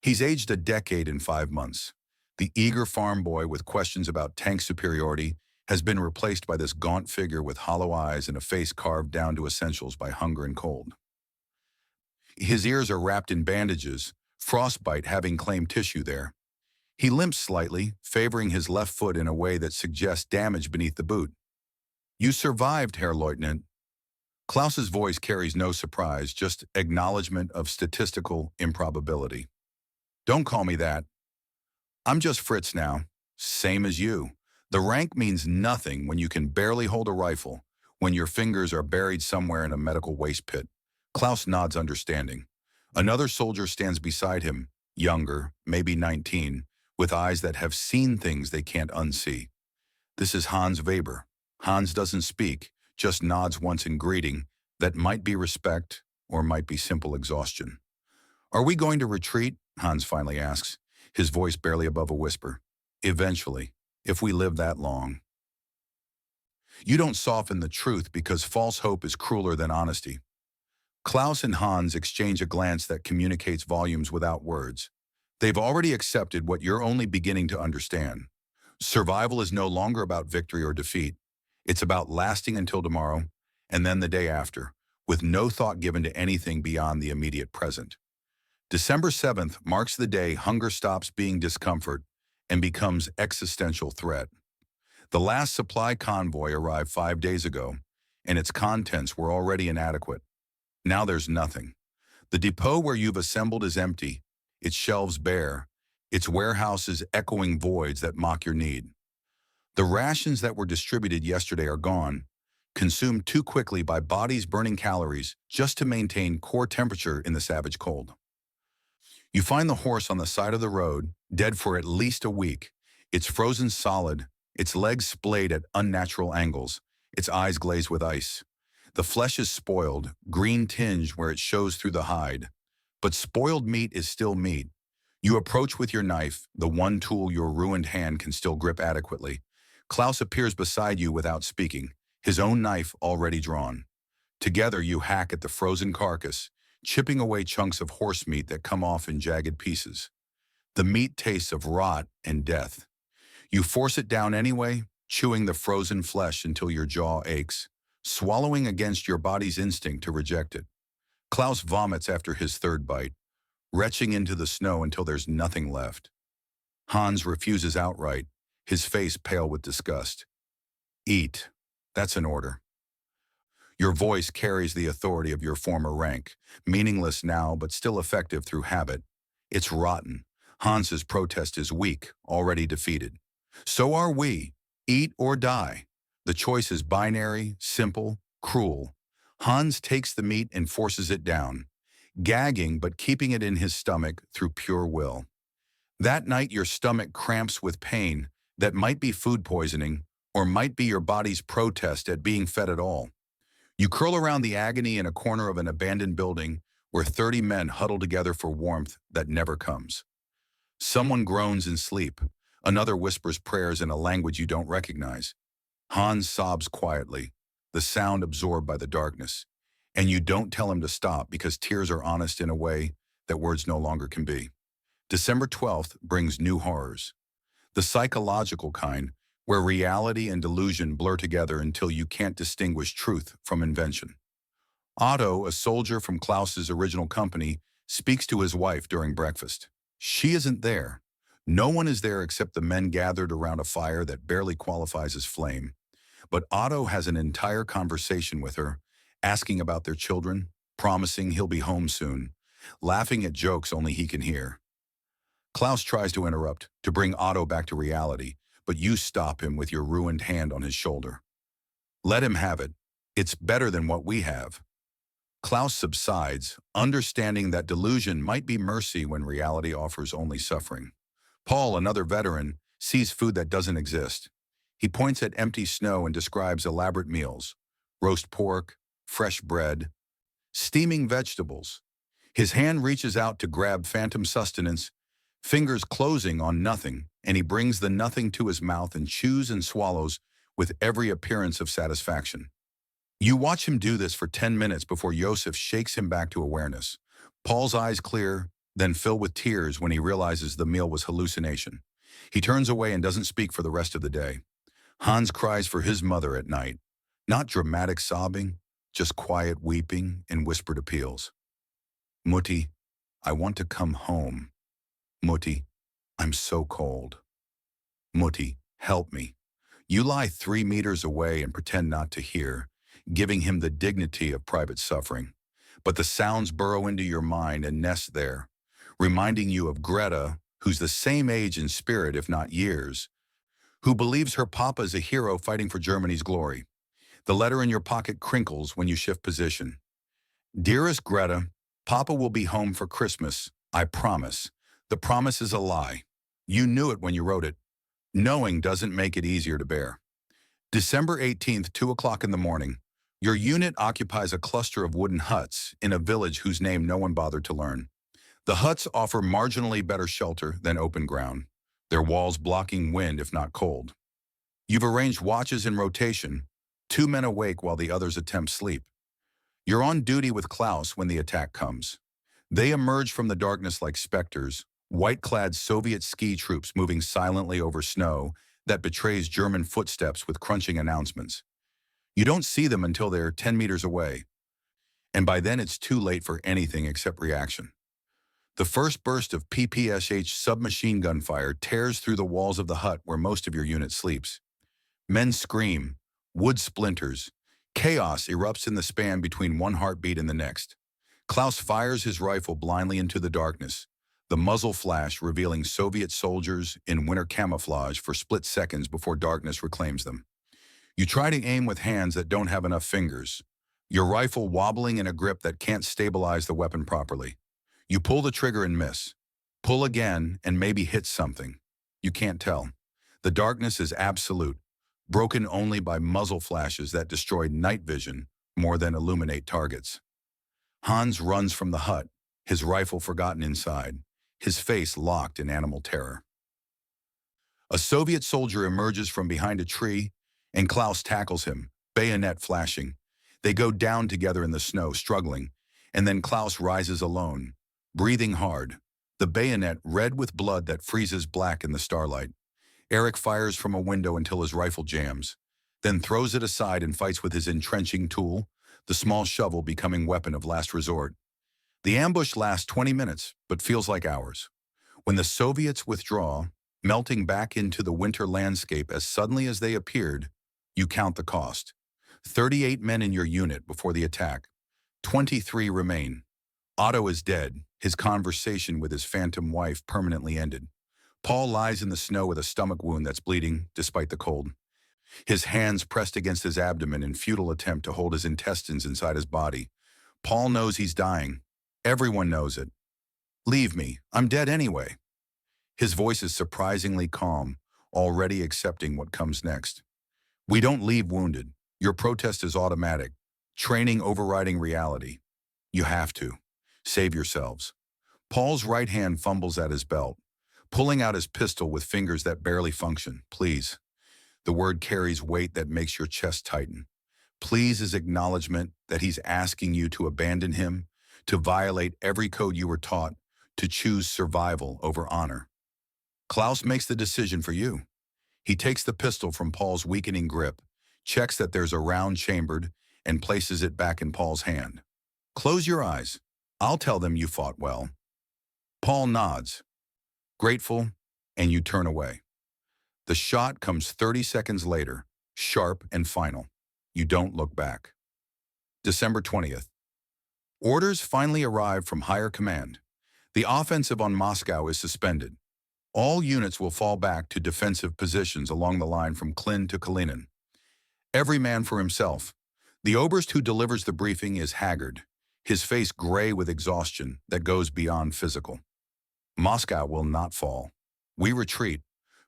He's aged a decade in 5 months. The eager farm boy with questions about tank superiority has been replaced by this gaunt figure with hollow eyes and a face carved down to essentials by hunger and cold. His ears are wrapped in bandages, frostbite having claimed tissue there. He limps slightly, favoring his left foot in a way that suggests damage beneath the boot. "You survived, Herr Leutnant." Klaus's voice carries no surprise, just acknowledgement of statistical improbability. "Don't call me that. I'm just Fritz now, same as you." The rank means nothing when you can barely hold a rifle, when your fingers are buried somewhere in a medical waste pit. Klaus nods understanding. Another soldier stands beside him, younger, maybe 19, with eyes that have seen things they can't unsee. This is Hans Weber. Hans doesn't speak, just nods once in greeting that might be respect or might be simple exhaustion. "Are we going to retreat?" Hans finally asks, his voice barely above a whisper. "Eventually, if we live that long." You don't soften the truth because false hope is crueler than honesty. Klaus and Hans exchange a glance that communicates volumes without words. They've already accepted what you're only beginning to understand. Survival is no longer about victory or defeat. It's about lasting until tomorrow, and then the day after, with no thought given to anything beyond the immediate present. December 7th marks the day hunger stops being discomfort and becomes existential threat. The last supply convoy arrived 5 days ago, and its contents were already inadequate. Now there's nothing. The depot where you've assembled is empty, its shelves bare, its warehouses echoing voids that mock your need. The rations that were distributed yesterday are gone, consumed too quickly by bodies burning calories just to maintain core temperature in the savage cold. You find the horse on the side of the road, dead for at least a week. It's frozen solid, its legs splayed at unnatural angles, its eyes glazed with ice. The flesh is spoiled, green tinged where it shows through the hide. But spoiled meat is still meat. You approach with your knife, the one tool your ruined hand can still grip adequately. Klaus appears beside you without speaking, his own knife already drawn. Together you hack at the frozen carcass, chipping away chunks of horse meat that come off in jagged pieces. The meat tastes of rot and death. You force it down anyway, chewing the frozen flesh until your jaw aches, swallowing against your body's instinct to reject it. Klaus vomits after his third bite, retching into the snow until there's nothing left. Hans refuses outright, his face pale with disgust. "Eat. That's an order." Your voice carries the authority of your former rank, meaningless now but still effective through habit. It's rotten. Hans's protest is weak, already defeated. So are we. Eat or die. The choice is binary, simple, cruel. Hans takes the meat and forces it down, gagging but keeping it in his stomach through pure will. That night your stomach cramps with pain that might be food poisoning or might be your body's protest at being fed at all. You curl around the agony in a corner of an abandoned building where 30 men huddle together for warmth that never comes. Someone groans in sleep. Another whispers prayers in a language you don't recognize. Hans sobs quietly, the sound absorbed by the darkness. And you don't tell him to stop because tears are honest in a way that words no longer can be. December 12th brings new horrors. The psychological kind, where reality and delusion blur together until you can't distinguish truth from invention. Otto, a soldier from Klaus's original company, speaks to his wife during breakfast. She isn't there. No one is there except the men gathered around a fire that barely qualifies as flame. But Otto has an entire conversation with her, asking about their children, promising he'll be home soon, laughing at jokes only he can hear. Klaus tries to interrupt, to bring Otto back to reality, but you stop him with your ruined hand on his shoulder. Let him have it. It's better than what we have. Klaus subsides, understanding that delusion might be mercy when reality offers only suffering. Paul, another veteran, sees food that doesn't exist. He points at empty snow and describes elaborate meals: roast pork, fresh bread, steaming vegetables. His hand reaches out to grab phantom sustenance, fingers closing on nothing, and he brings the nothing to his mouth and chews and swallows with every appearance of satisfaction. You watch him do this for 10 minutes before Yosef shakes him back to awareness. Paul's eyes clear, then fill with tears when he realizes the meal was hallucination. He turns away and doesn't speak for the rest of the day. Hans cries for his mother at night. Not dramatic sobbing, just quiet weeping and whispered appeals. Mutti, I want to come home. Mutti, I'm so cold. Mutti, help me. You lie 3 meters away and pretend not to hear, giving him the dignity of private suffering. But the sounds burrow into your mind and nest there, reminding you of Greta, who's the same age in spirit, if not years, who believes her papa is a hero fighting for Germany's glory. The letter in your pocket crinkles when you shift position. Dearest Greta, Papa will be home for Christmas, I promise. The promise is a lie. You knew it when you wrote it. Knowing doesn't make it easier to bear. December 18th, 2 o'clock in the morning. Your unit occupies a cluster of wooden huts in a village whose name no one bothered to learn. The huts offer marginally better shelter than open ground, their walls blocking wind if not cold. You've arranged watches in rotation, 2 men awake while the others attempt sleep. You're on duty with Klaus when the attack comes. They emerge from the darkness like specters, white-clad Soviet ski troops moving silently over snow that betrays German footsteps with crunching announcements. You don't see them until they're 10 meters away, and by then it's too late for anything except reaction. The first burst of PPSH submachine gun fire tears through the walls of the hut where most of your unit sleeps. Men scream, wood splinters. Chaos erupts in the span between one heartbeat and the next. Klaus fires his rifle blindly into the darkness, the muzzle flash revealing Soviet soldiers in winter camouflage for split seconds before darkness reclaims them. You try to aim with hands that don't have enough fingers, your rifle wobbling in a grip that can't stabilize the weapon properly. You pull the trigger and miss. Pull again and maybe hit something. You can't tell. The darkness is absolute, broken only by muzzle flashes that destroy night vision more than illuminate targets. Hans runs from the hut, his rifle forgotten inside, his face locked in animal terror. A Soviet soldier emerges from behind a tree, and Klaus tackles him, bayonet flashing. They go down together in the snow, struggling, and then Klaus rises alone, breathing hard, the bayonet red with blood that freezes black in the starlight. Eric fires from a window until his rifle jams, then throws it aside and fights with his entrenching tool, the small shovel becoming weapon of last resort. The ambush lasts 20 minutes, but feels like hours. When the Soviets withdraw, melting back into the winter landscape as suddenly as they appeared, you count the cost. 38 men in your unit before the attack. 23 remain. Otto is dead, his conversation with his phantom wife permanently ended. Paul lies in the snow with a stomach wound that's bleeding despite the cold. His hands pressed against his abdomen in futile attempt to hold his intestines inside his body. Paul knows he's dying. Everyone knows it. Leave me. I'm dead anyway. His voice is surprisingly calm, already accepting what comes next. We don't leave wounded. Your protest is automatic. Training overriding reality. You have to. Save yourselves. Paul's right hand fumbles at his belt, pulling out his pistol with fingers that barely function. Please. The word carries weight that makes your chest tighten. Please is acknowledgement that he's asking you to abandon him, to violate every code you were taught, to choose survival over honor. Klaus makes the decision for you. He takes the pistol from Paul's weakening grip, checks that there's a round chambered, and places it back in Paul's hand. Close your eyes. I'll tell them you fought well. Paul nods. Grateful, and you turn away. The shot comes 30 seconds later, sharp and final. You don't look back. December 20th. Orders finally arrive from higher command. The offensive on Moscow is suspended. All units will fall back to defensive positions along the line from Klin to Kalinin. Every man for himself. The oberst who delivers the briefing is haggard, his face gray with exhaustion that goes beyond physical. Moscow will not fall. We retreat.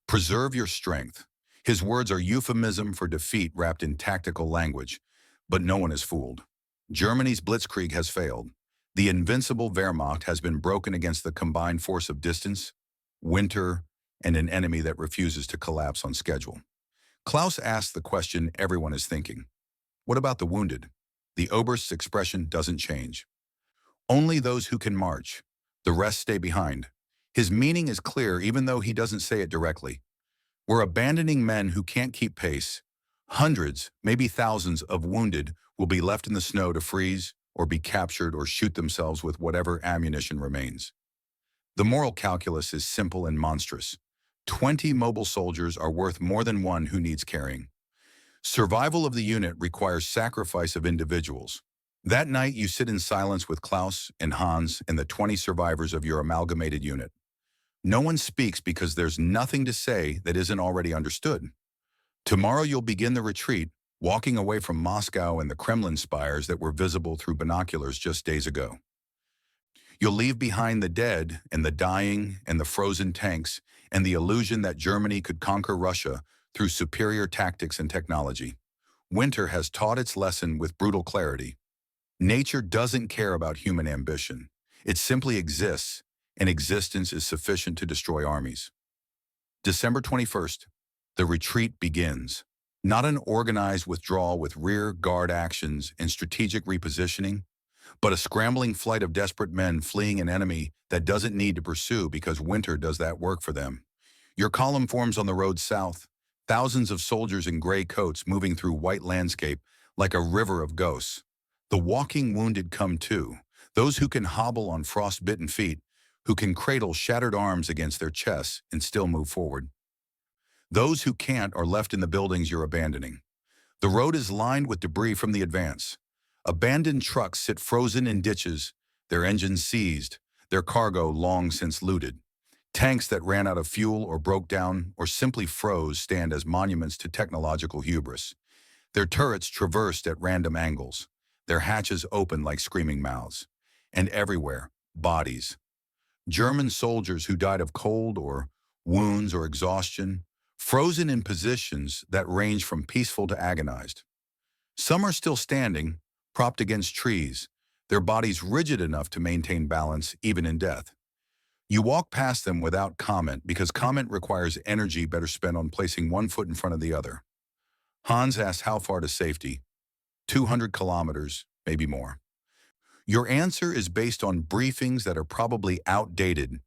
Preserve your strength. His words are euphemism for defeat wrapped in tactical language, but no one is fooled. Germany's blitzkrieg has failed. The invincible Wehrmacht has been broken against the combined force of distance, winter, and an enemy that refuses to collapse on schedule. Klaus asks the question everyone is thinking. What about the wounded? The oberst's expression doesn't change. Only those who can march. The rest stay behind. His meaning is clear even though he doesn't say it directly. We're abandoning men who can't keep pace. Hundreds, maybe thousands of wounded will be left in the snow to freeze or be captured or shoot themselves with whatever ammunition remains. The moral calculus is simple and monstrous. 20 mobile soldiers are worth more than one who needs carrying. Survival of the unit requires sacrifice of individuals. That night, you sit in silence with Klaus and Hans and the 20 survivors of your amalgamated unit. No one speaks because there's nothing to say that isn't already understood. Tomorrow you'll begin the retreat, walking away from Moscow and the Kremlin spires that were visible through binoculars just days ago. You'll leave behind the dead and the dying and the frozen tanks and the illusion that Germany could conquer Russia through superior tactics and technology. Winter has taught its lesson with brutal clarity. Nature doesn't care about human ambition. It simply exists, and existence is sufficient to destroy armies. December 21st, the retreat begins. Not an organized withdrawal with rear guard actions and strategic repositioning, but a scrambling flight of desperate men fleeing an enemy that doesn't need to pursue because winter does that work for them. Your column forms on the road south, thousands of soldiers in gray coats moving through white landscape like a river of ghosts. The walking wounded come too, those who can hobble on frost-bitten feet, who can cradle shattered arms against their chests and still move forward. Those who can't are left in the buildings you're abandoning. The road is lined with debris from the advance. Abandoned trucks sit frozen in ditches, their engines seized, their cargo long since looted. Tanks that ran out of fuel or broke down or simply froze stand as monuments to technological hubris. Their turrets traversed at random angles, their hatches open like screaming mouths. And everywhere, bodies. German soldiers who died of cold or wounds or exhaustion, frozen in positions that range from peaceful to agonized. Some are still standing, propped against trees, their bodies rigid enough to maintain balance even in death. You walk past them without comment because comment requires energy better spent on placing one foot in front of the other. Hans asks how far to safety. 200 kilometers, maybe more. Your answer is based on briefings that are probably outdated,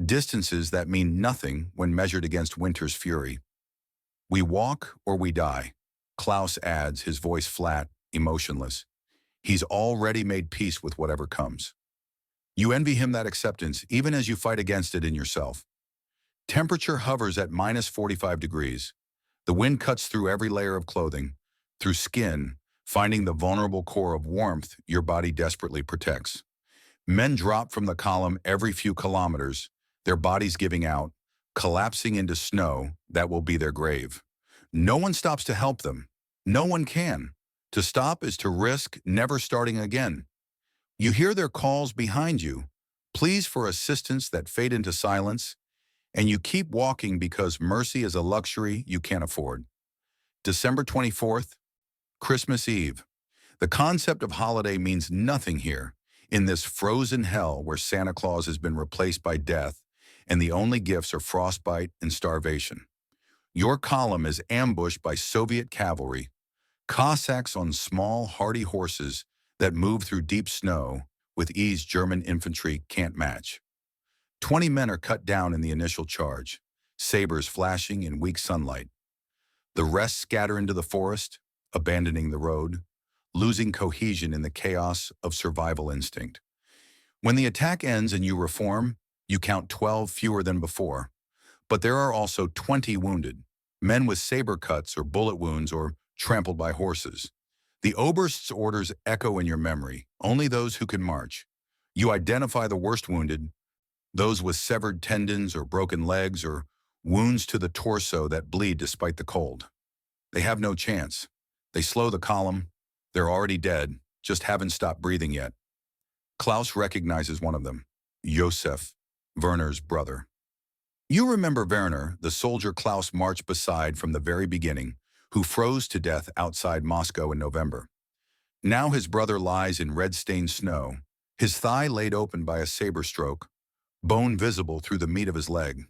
distances that mean nothing when measured against winter's fury. We walk or we die, Klaus adds, his voice flat, emotionless. He's already made peace with whatever comes. You envy him that acceptance even as you fight against it in yourself. Temperature hovers at minus 45 degrees. The wind cuts through every layer of clothing, through skin, finding the vulnerable core of warmth your body desperately protects. Men drop from the column every few kilometers, their bodies giving out, collapsing into snow that will be their grave. No one stops to help them. No one can. To stop is to risk never starting again. You hear their calls behind you, pleas for assistance that fade into silence, and you keep walking because mercy is a luxury you can't afford. December 24th, Christmas Eve. The concept of holiday means nothing here, in this frozen hell where Santa Claus has been replaced by death, and the only gifts are frostbite and starvation. Your column is ambushed by Soviet cavalry, Cossacks on small, hardy horses that move through deep snow with ease German infantry can't match. 20 men are cut down in the initial charge, sabers flashing in weak sunlight. The rest scatter into the forest, abandoning the road, losing cohesion in the chaos of survival instinct. When the attack ends and you reform, you count 12 fewer than before. But there are also 20 wounded, men with saber cuts or bullet wounds or trampled by horses. The Oberst's orders echo in your memory, only those who can march. You identify the worst wounded, those with severed tendons or broken legs or wounds to the torso that bleed despite the cold. They have no chance. They slow the column. They're already dead, just haven't stopped breathing yet. Klaus recognizes one of them, Josef, Werner's brother. You remember Werner, the soldier Klaus marched beside from the very beginning, who froze to death outside Moscow in November. Now his brother lies in red-stained snow, his thigh laid open by a saber stroke, bone visible through the meat of his leg.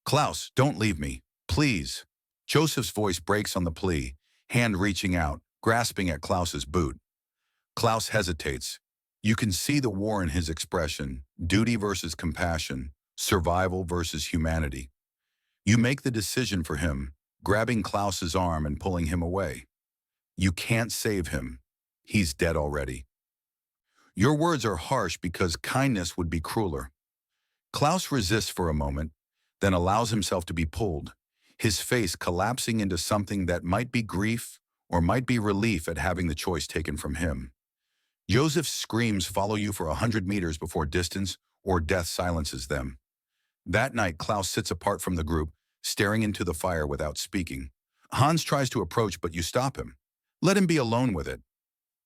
Klaus, don't leave me, please. Joseph's voice breaks on the plea, hand reaching out, grasping at Klaus's boot. Klaus hesitates. You can see the war in his expression, duty versus compassion, survival versus humanity. You make the decision for him, grabbing Klaus's arm and pulling him away. You can't save him. He's dead already. Your words are harsh because kindness would be crueler. Klaus resists for a moment, then allows himself to be pulled, his face collapsing into something that might be grief or might be relief at having the choice taken from him. Joseph's screams follow you for 100 meters before distance or death silences them. That night, Klaus sits apart from the group, staring into the fire without speaking. Hans tries to approach, but you stop him. Let him be alone with it.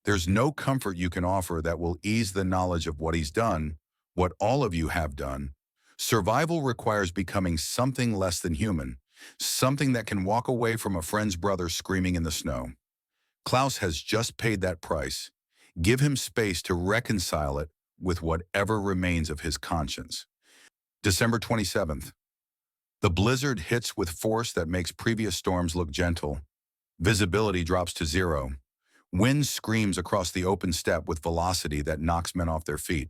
There's no comfort you can offer that will ease the knowledge of what he's done, what all of you have done. Survival requires becoming something less than human, something that can walk away from a friend's brother screaming in the snow. Klaus has just paid that price. Give him space to reconcile it with whatever remains of his conscience. December 27th. The blizzard hits with force that makes previous storms look gentle. Visibility drops to zero. Wind screams across the open steppe with velocity that knocks men off their feet.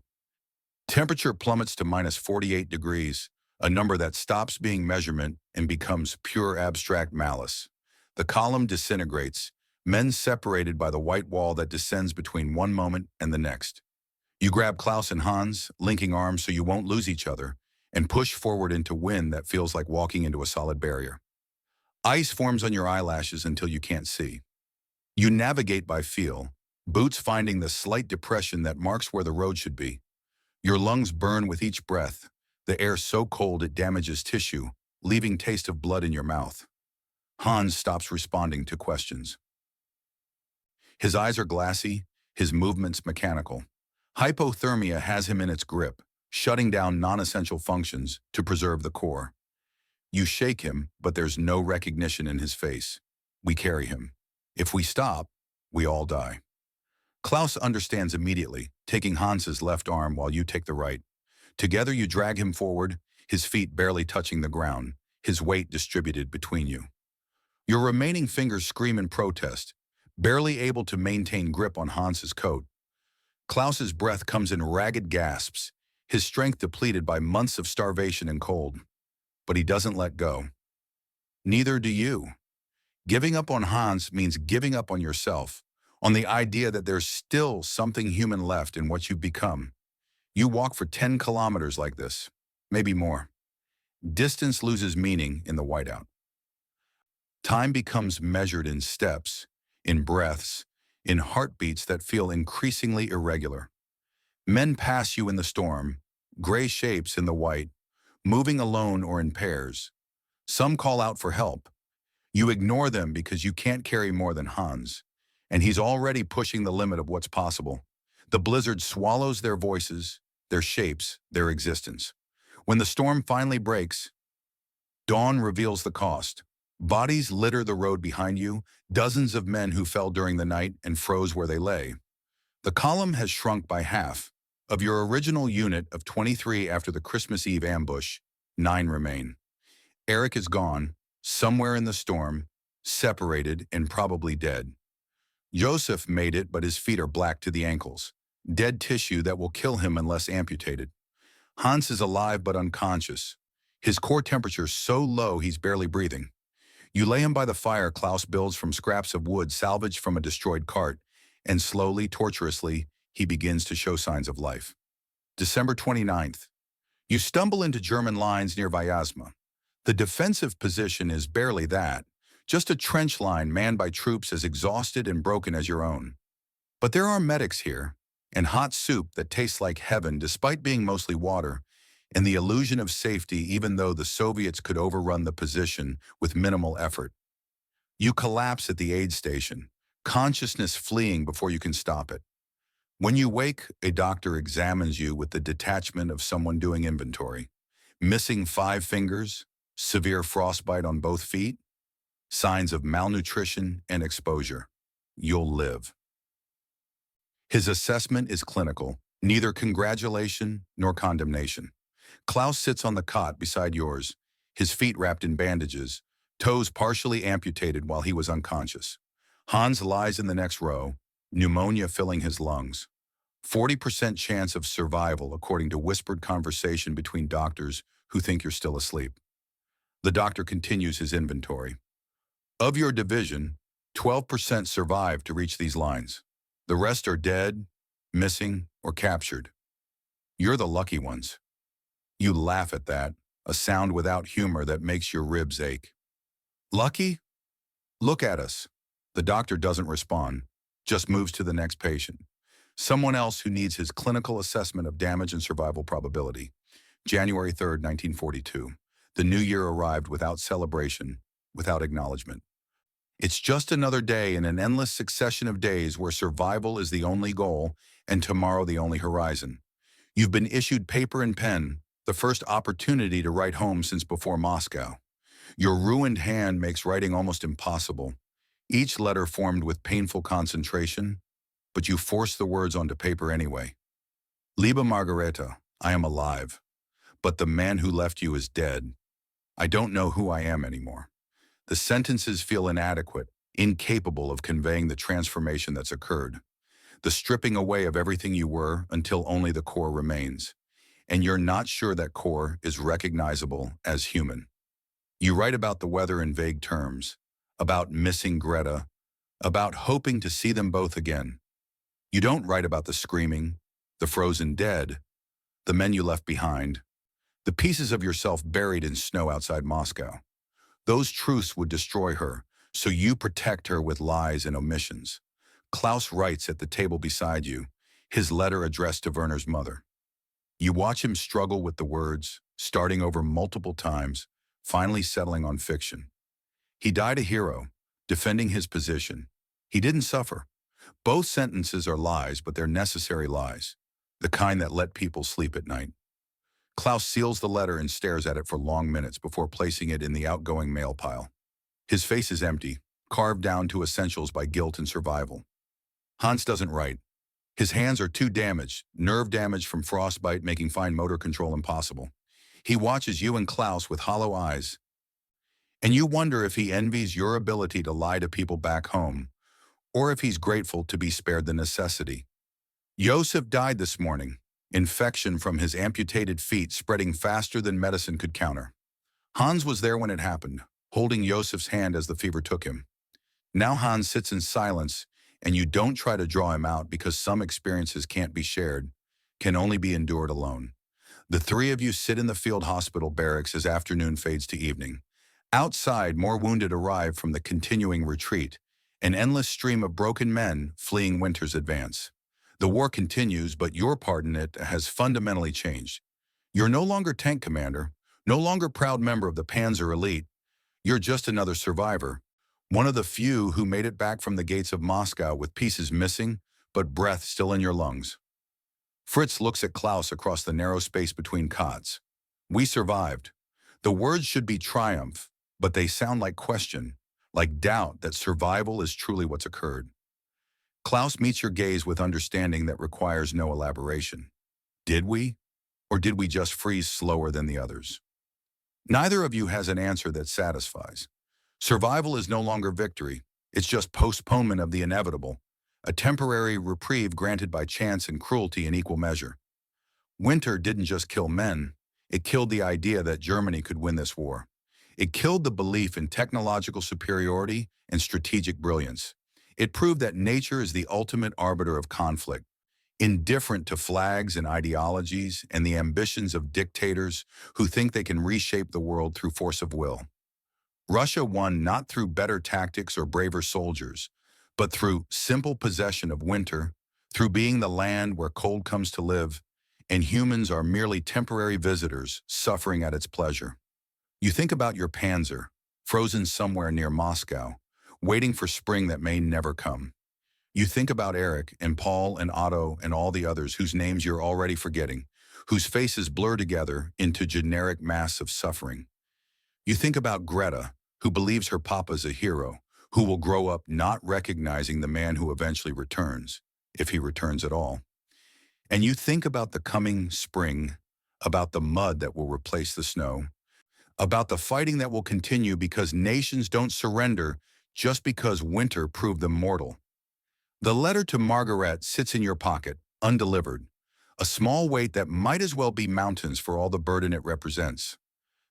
Temperature plummets to minus 48 degrees, a number that stops being measurement and becomes pure abstract malice. The column disintegrates, men separated by the white wall that descends between one moment and the next. You grab Klaus and Hans, linking arms so you won't lose each other, and push forward into wind that feels like walking into a solid barrier. Ice forms on your eyelashes until you can't see. You navigate by feel, boots finding the slight depression that marks where the road should be. Your lungs burn with each breath, the air so cold it damages tissue, leaving taste of blood in your mouth. Hans stops responding to questions. His eyes are glassy, his movements mechanical. Hypothermia has him in its grip, shutting down non-essential functions to preserve the core. You shake him, but there's no recognition in his face. We carry him. If we stop, we all die. Klaus understands immediately, taking Hans's left arm while you take the right. Together you drag him forward, his feet barely touching the ground, his weight distributed between you. Your remaining fingers scream in protest, barely able to maintain grip on Hans's coat. Klaus's breath comes in ragged gasps, his strength depleted by months of starvation and cold. But he doesn't let go. Neither do you. Giving up on Hans means giving up on yourself, on the idea that there's still something human left in what you've become. You walk for 10 kilometers like this, maybe more. Distance loses meaning in the whiteout. Time becomes measured in steps, in breaths, in heartbeats that feel increasingly irregular. Men pass you in the storm, gray shapes in the white, moving alone or in pairs. Some call out for help. You ignore them because you can't carry more than Hans, and he's already pushing the limit of what's possible. The blizzard swallows their voices, their shapes, their existence. When the storm finally breaks, dawn reveals the cost. Bodies litter the road behind you, dozens of men who fell during the night and froze where they lay. The column has shrunk by half. Of your original unit of 23 after the Christmas Eve ambush, 9 remain. Eric is gone, somewhere in the storm, separated and probably dead. Joseph made it, but his feet are black to the ankles, dead tissue that will kill him unless amputated. Hans is alive but unconscious, his core temperature so low he's barely breathing. You lay him by the fire Klaus builds from scraps of wood salvaged from a destroyed cart, and slowly, tortuously, he begins to show signs of life. December 29th. You stumble into German lines near Vyazma. The defensive position is barely that, just a trench line manned by troops as exhausted and broken as your own. But there are medics here, and hot soup that tastes like heaven despite being mostly water, and the illusion of safety even though the Soviets could overrun the position with minimal effort. You collapse at the aid station, consciousness fleeing before you can stop it. When you wake, a doctor examines you with the detachment of someone doing inventory. Missing 5 fingers, severe frostbite on both feet, signs of malnutrition and exposure. You'll live. His assessment is clinical, neither congratulation nor condemnation. Klaus sits on the cot beside yours, his feet wrapped in bandages, toes partially amputated while he was unconscious. Hans lies in the next row, pneumonia filling his lungs. 40% chance of survival according to whispered conversation between doctors who think you're still asleep. The doctor continues his inventory. Of your division, 12% survived to reach these lines. The rest are dead, missing, or captured. You're the lucky ones. You laugh at that, a sound without humor that makes your ribs ache. Lucky? Look at us. The doctor doesn't respond, just moves to the next patient. Someone else who needs his clinical assessment of damage and survival probability. January 3rd, 1942. The new year arrived without celebration, without acknowledgement. It's just another day in an endless succession of days where survival is the only goal and tomorrow the only horizon. You've been issued paper and pen, the first opportunity to write home since before Moscow. Your ruined hand makes writing almost impossible. Each letter formed with painful concentration, but you force the words onto paper anyway. Liebe Margareta, I am alive, but the man who left you is dead. I don't know who I am anymore. The sentences feel inadequate, incapable of conveying the transformation that's occurred. The stripping away of everything you were until only the core remains. And you're not sure that core is recognizable as human. You write about the weather in vague terms, about missing Greta, about hoping to see them both again. You don't write about the screaming, the frozen dead, the men you left behind, the pieces of yourself buried in snow outside Moscow. Those truths would destroy her, so you protect her with lies and omissions. Klaus writes at the table beside you, his letter addressed to Werner's mother. You watch him struggle with the words, starting over multiple times, finally settling on fiction. He died a hero, defending his position. He didn't suffer. Both sentences are lies, but they're necessary lies, the kind that let people sleep at night. Klaus seals the letter and stares at it for long minutes before placing it in the outgoing mail pile. His face is empty, carved down to essentials by guilt and survival. Hans doesn't write. His hands are too damaged, nerve damage from frostbite making fine motor control impossible. He watches you and Klaus with hollow eyes, and you wonder if he envies your ability to lie to people back home, or if he's grateful to be spared the necessity. Josef died this morning, infection from his amputated feet spreading faster than medicine could counter. Hans was there when it happened, holding Josef's hand as the fever took him. Now Hans sits in silence, and you don't try to draw him out because some experiences can't be shared, can only be endured alone. The three of you sit in the field hospital barracks as afternoon fades to evening. Outside, more wounded arrive from the continuing retreat, an endless stream of broken men fleeing winter's advance. The war continues, but your part in it has fundamentally changed. You're no longer tank commander, no longer proud member of the Panzer elite. You're just another survivor, one of the few who made it back from the gates of Moscow with pieces missing, but breath still in your lungs. Fritz looks at Klaus across the narrow space between cots. We survived. The words should be triumph, but they sound like question, like doubt that survival is truly what's occurred. Klaus meets your gaze with understanding that requires no elaboration. Did we? Or did we just freeze slower than the others? Neither of you has an answer that satisfies. Survival is no longer victory. It's just postponement of the inevitable, a temporary reprieve granted by chance and cruelty in equal measure. Winter didn't just kill men. It killed the idea that Germany could win this war. It killed the belief in technological superiority and strategic brilliance. It proved that nature is the ultimate arbiter of conflict. indifferent to flags and ideologies and the ambitions of dictators who think they can reshape the world through force of will. Russia won not through better tactics or braver soldiers, but through simple possession of winter, through being the land where cold comes to live, and humans are merely temporary visitors suffering at its pleasure. You think about your Panzer, frozen somewhere near Moscow, waiting for spring that may never come. You think about Eric and Paul and Otto and all the others whose names you're already forgetting, whose faces blur together into generic mass of suffering. You think about Greta, who believes her papa's a hero, who will grow up not recognizing the man who eventually returns, if he returns at all. And you think about the coming spring, about the mud that will replace the snow, about the fighting that will continue because nations don't surrender just because winter proved them mortal. The letter to Margaret sits in your pocket, undelivered, a small weight that might as well be mountains for all the burden it represents.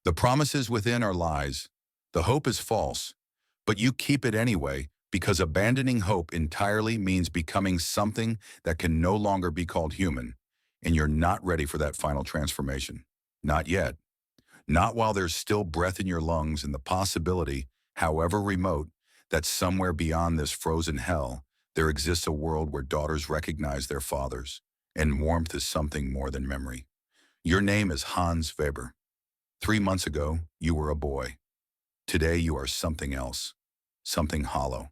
The promises within are lies. The hope is false, but you keep it anyway because abandoning hope entirely means becoming something that can no longer be called human, and you're not ready for that final transformation. Not yet. Not while there's still breath in your lungs and the possibility, however remote, that somewhere beyond this frozen hell, there exists a world where daughters recognize their fathers, and warmth is something more than memory. Your name is Hans Weber. 3 months ago, you were a boy. Today, you are something else, something hollow.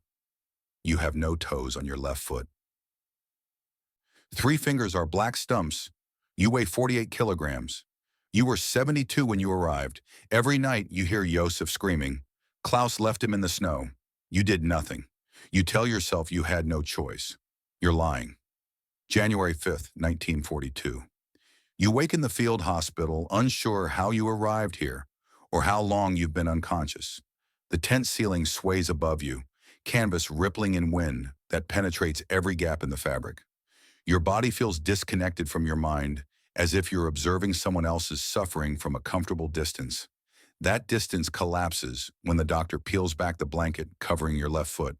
You have no toes on your left foot. 3 fingers are black stumps. You weigh 48 kilograms. You were 72 when you arrived. Every night, you hear Josef screaming. Klaus left him in the snow. You did nothing. You tell yourself you had no choice. You're lying. January 5th, 1942. You wake in the field hospital, unsure how you arrived here or how long you've been unconscious. The tent ceiling sways above you, canvas rippling in wind that penetrates every gap in the fabric. Your body feels disconnected from your mind, as if you're observing someone else's suffering from a comfortable distance. That distance collapses when the doctor peels back the blanket covering your left foot.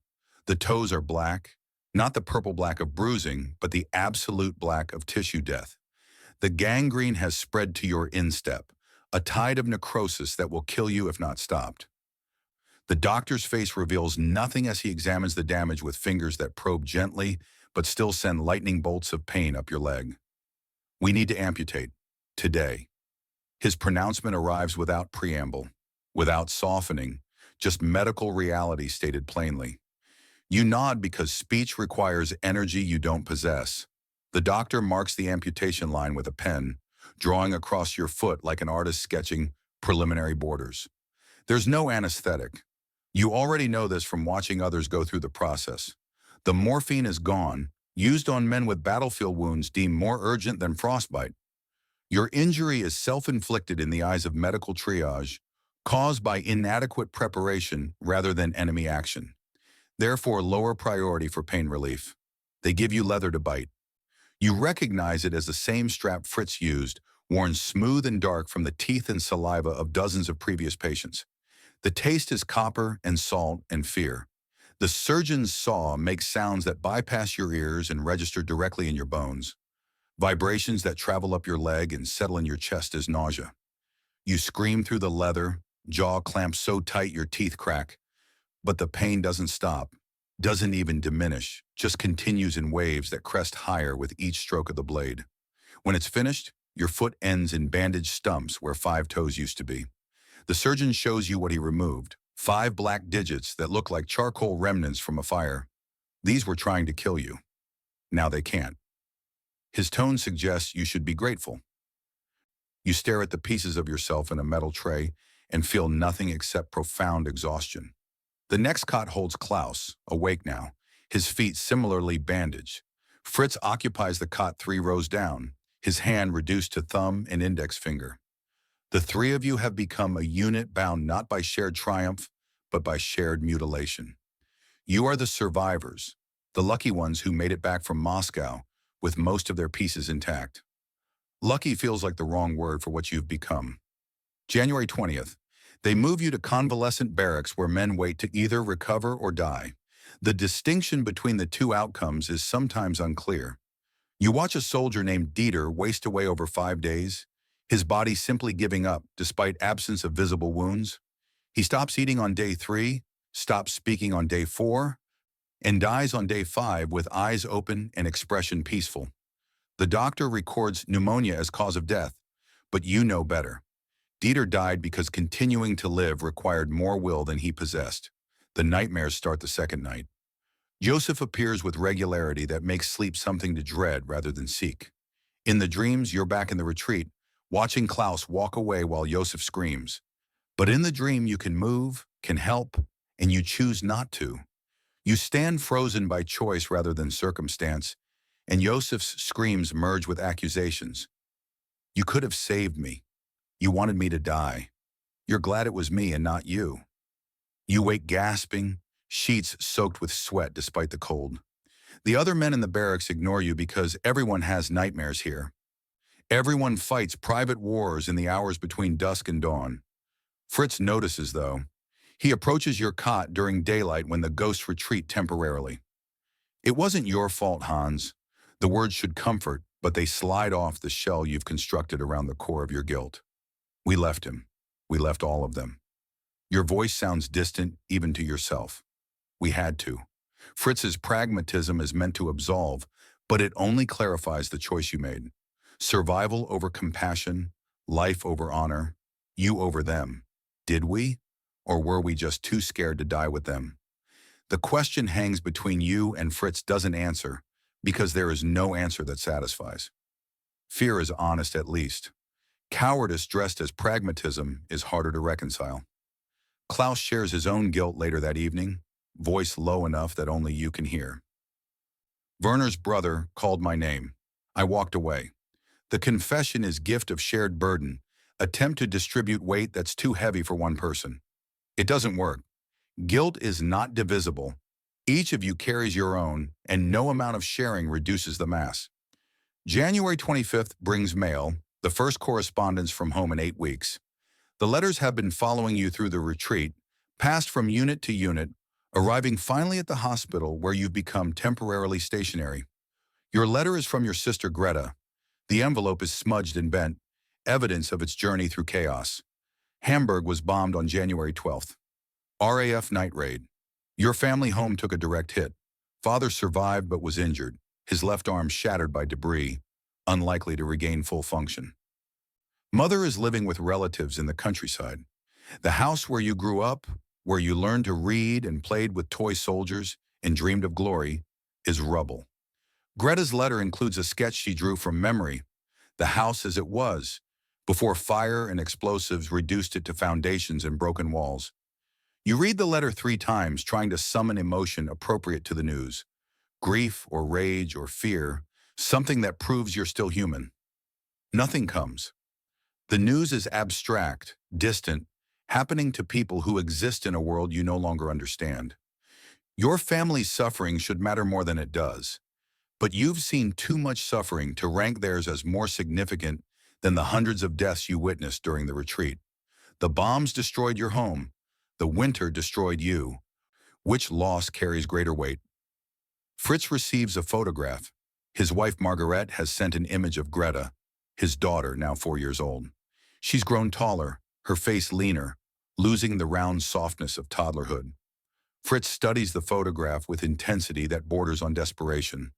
The toes are black, not the purple black of bruising, but the absolute black of tissue death. The gangrene has spread to your instep, a tide of necrosis that will kill you if not stopped. The doctor's face reveals nothing as he examines the damage with fingers that probe gently, but still send lightning bolts of pain up your leg. We need to amputate. Today. His pronouncement arrives without preamble, without softening, just medical reality stated plainly. You nod because speech requires energy you don't possess. The doctor marks the amputation line with a pen, drawing across your foot like an artist sketching preliminary borders. There's no anesthetic. You already know this from watching others go through the process. The morphine is gone, used on men with battlefield wounds deemed more urgent than frostbite. Your injury is self-inflicted in the eyes of medical triage, caused by inadequate preparation rather than enemy action. Therefore, lower priority for pain relief. They give you leather to bite. You recognize it as the same strap Fritz used, worn smooth and dark from the teeth and saliva of dozens of previous patients. The taste is copper and salt and fear. The surgeon's saw makes sounds that bypass your ears and register directly in your bones. Vibrations that travel up your leg and settle in your chest as nausea. You scream through the leather, jaw clamped so tight your teeth crack. But the pain doesn't stop, doesn't even diminish, just continues in waves that crest higher with each stroke of the blade. When it's finished, your foot ends in bandaged stumps where 5 toes used to be. The surgeon shows you what he removed, 5 black digits that look like charcoal remnants from a fire. These were trying to kill you. Now they can't. His tone suggests you should be grateful. You stare at the pieces of yourself in a metal tray and feel nothing except profound exhaustion. The next cot holds Klaus, awake now, his feet similarly bandaged. Fritz occupies the cot 3 rows down, his hand reduced to thumb and index finger. The 3 of you have become a unit bound not by shared triumph, but by shared mutilation. You are the survivors, the lucky ones who made it back from Moscow with most of their pieces intact. Lucky feels like the wrong word for what you've become. January 20th. They move you to convalescent barracks where men wait to either recover or die. The distinction between the 2 outcomes is sometimes unclear. You watch a soldier named Dieter waste away over 5 days, his body simply giving up despite absence of visible wounds. He stops eating on day 3, stops speaking on day 4, and dies on day 5 with eyes open and expression peaceful. The doctor records pneumonia as cause of death, but you know better. Dieter died because continuing to live required more will than he possessed. The nightmares start the second night. Joseph appears with regularity that makes sleep something to dread rather than seek. In the dreams, you're back in the retreat, watching Klaus walk away while Joseph screams. But in the dream, you can move, can help, and you choose not to. You stand frozen by choice rather than circumstance, and Joseph's screams merge with accusations. You could have saved me. You wanted me to die. You're glad it was me and not you. You wake gasping, sheets soaked with sweat despite the cold. The other men in the barracks ignore you because everyone has nightmares here. Everyone fights private wars in the hours between dusk and dawn. Fritz notices, though. He approaches your cot during daylight when the ghosts retreat temporarily. It wasn't your fault, Hans. The words should comfort, but they slide off the shell you've constructed around the core of your guilt. We left him. We left all of them. Your voice sounds distant, even to yourself. We had to. Fritz's pragmatism is meant to absolve, but it only clarifies the choice you made. Survival over compassion, life over honor, you over them. Did we? Or were we just too scared to die with them? The question hangs between you and Fritz doesn't answer, because there is no answer that satisfies. Fear is honest at least. Cowardice dressed as pragmatism is harder to reconcile. Klaus shares his own guilt later that evening, voice low enough that only you can hear. Werner's brother called my name. I walked away. The confession is gift of shared burden, attempt to distribute weight that's too heavy for one person. It doesn't work. Guilt is not divisible. Each of you carries your own, and no amount of sharing reduces the mass. January 25th brings mail, the first correspondence from home in 8 weeks. The letters have been following you through the retreat, passed from unit to unit, arriving finally at the hospital where you've become temporarily stationary. Your letter is from your sister Greta. The envelope is smudged and bent, evidence of its journey through chaos. Hamburg was bombed on January 12th. RAF night raid. Your family home took a direct hit. Father survived but was injured, his left arm shattered by debris, unlikely to regain full function. Mother is living with relatives in the countryside. The house where you grew up, where you learned to read and played with toy soldiers and dreamed of glory, is rubble. Greta's letter includes a sketch she drew from memory, the house as it was, before fire and explosives reduced it to foundations and broken walls. You read the letter 3 times, trying to summon emotion appropriate to the news. Grief or rage or fear, something that proves you're still human. Nothing comes. The news is abstract, distant, happening to people who exist in a world you no longer understand. Your family's suffering should matter more than it does, but you've seen too much suffering to rank theirs as more significant than the hundreds of deaths you witnessed during the retreat. The bombs destroyed your home. The winter destroyed you. Which loss carries greater weight? Fritz receives a photograph. His wife Margaret has sent an image of Greta, his daughter, now 4 years old. She's grown taller, her face leaner, losing the round softness of toddlerhood. Fritz studies the photograph with intensity that borders on desperation,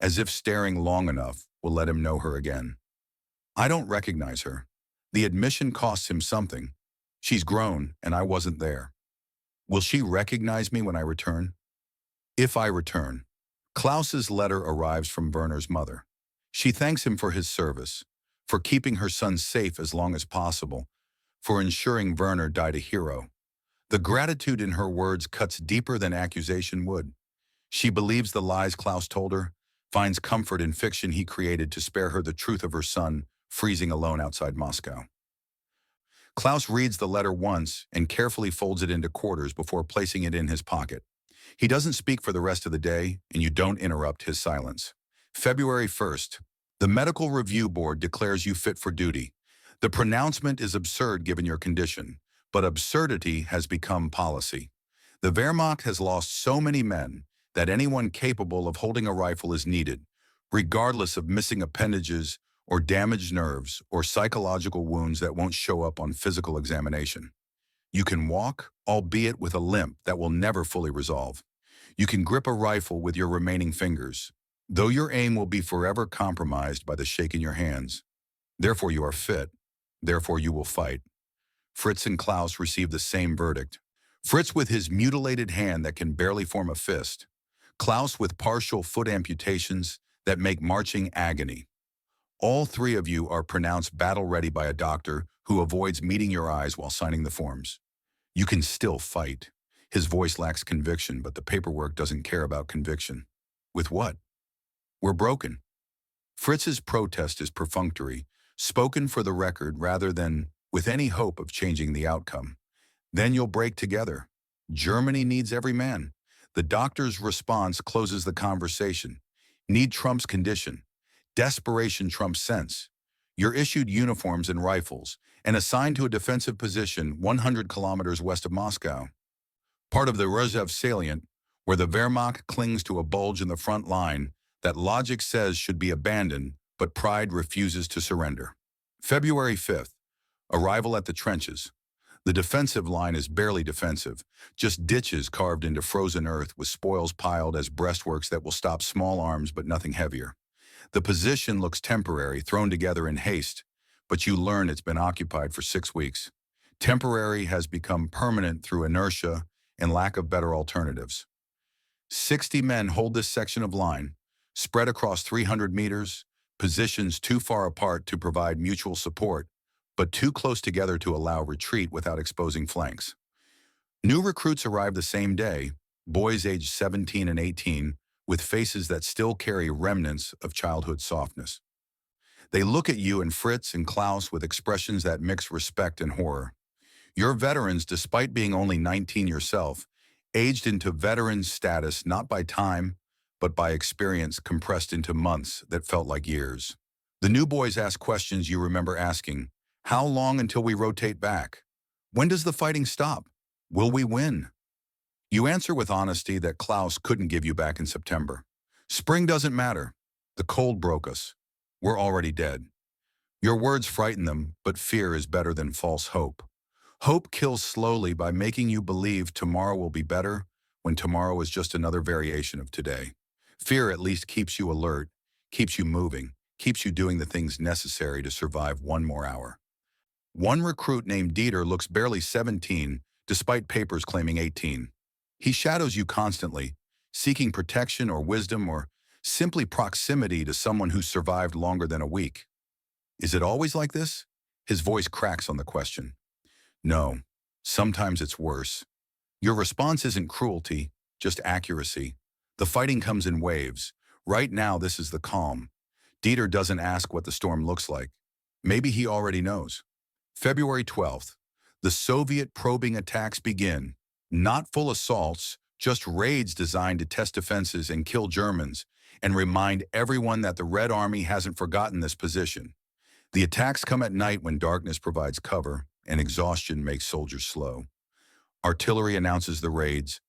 as if staring long enough will let him know her again. I don't recognize her. The admission costs him something. She's grown, and I wasn't there. Will she recognize me when I return? If I return. Klaus's letter arrives from Werner's mother. She thanks him for his service, for keeping her son safe as long as possible, for ensuring Werner died a hero. The gratitude in her words cuts deeper than accusation would. She believes the lies Klaus told her, finds comfort in fiction he created to spare her the truth of her son freezing alone outside Moscow. Klaus reads the letter once and carefully folds it into quarters before placing it in his pocket. He doesn't speak for the rest of the day, and you don't interrupt his silence. February 1st. The Medical Review Board declares you fit for duty. The pronouncement is absurd given your condition, but absurdity has become policy. The Wehrmacht has lost so many men that anyone capable of holding a rifle is needed, regardless of missing appendages or damaged nerves or psychological wounds that won't show up on physical examination. You can walk, albeit with a limp that will never fully resolve. You can grip a rifle with your remaining fingers, though your aim will be forever compromised by the shake in your hands. Therefore you are fit. Therefore you will fight. Fritz and Klaus received the same verdict. Fritz with his mutilated hand that can barely form a fist. Klaus with partial foot amputations that make marching agony. All three of you are pronounced battle-ready by a doctor who avoids meeting your eyes while signing the forms. You can still fight. His voice lacks conviction, but the paperwork doesn't care about conviction. With what? We're broken. Fritz's protest is perfunctory, spoken for the record rather than with any hope of changing the outcome. Then you'll break together. Germany needs every man. The doctor's response closes the conversation. Need trumps condition. Desperation trumps sense. You're issued uniforms and rifles and assigned to a defensive position 100 kilometers west of Moscow. Part of the Rozhev salient, where the Wehrmacht clings to a bulge in the front line that logic says should be abandoned, but pride refuses to surrender. February 5th, arrival at the trenches. The defensive line is barely defensive, just ditches carved into frozen earth with spoils piled as breastworks that will stop small arms but nothing heavier. The position looks temporary, thrown together in haste, but you learn it's been occupied for 6 weeks. Temporary has become permanent through inertia and lack of better alternatives. 60 men hold this section of line, spread across 300 meters, positions too far apart to provide mutual support, but too close together to allow retreat without exposing flanks. New recruits arrive the same day, boys aged 17 and 18, with faces that still carry remnants of childhood softness. They look at you and Fritz and Klaus with expressions that mix respect and horror. You're veterans despite being only 19 yourself, aged into veteran status not by time, but by experience compressed into months that felt like years. The new boys ask questions you remember asking. How long until we rotate back? When does the fighting stop? Will we win? You answer with honesty that Klaus couldn't give you back in September. Spring doesn't matter. The cold broke us. We're already dead. Your words frighten them, but fear is better than false hope. Hope kills slowly by making you believe tomorrow will be better when tomorrow is just another variation of today. Fear at least keeps you alert, keeps you moving, keeps you doing the things necessary to survive one more hour. One recruit named Dieter looks barely 17, despite papers claiming 18. He shadows you constantly, seeking protection or wisdom or simply proximity to someone who survived longer than a week. Is it always like this? His voice cracks on the question. No, sometimes it's worse. Your response isn't cruelty, just accuracy. The fighting comes in waves. Right now, this is the calm. Dieter doesn't ask what the storm looks like. Maybe he already knows. February 12th, the Soviet probing attacks begin. Not full assaults, just raids designed to test defenses and kill Germans, and remind everyone that the Red Army hasn't forgotten this position. The attacks come at night when darkness provides cover, and exhaustion makes soldiers slow. Artillery announces the raids.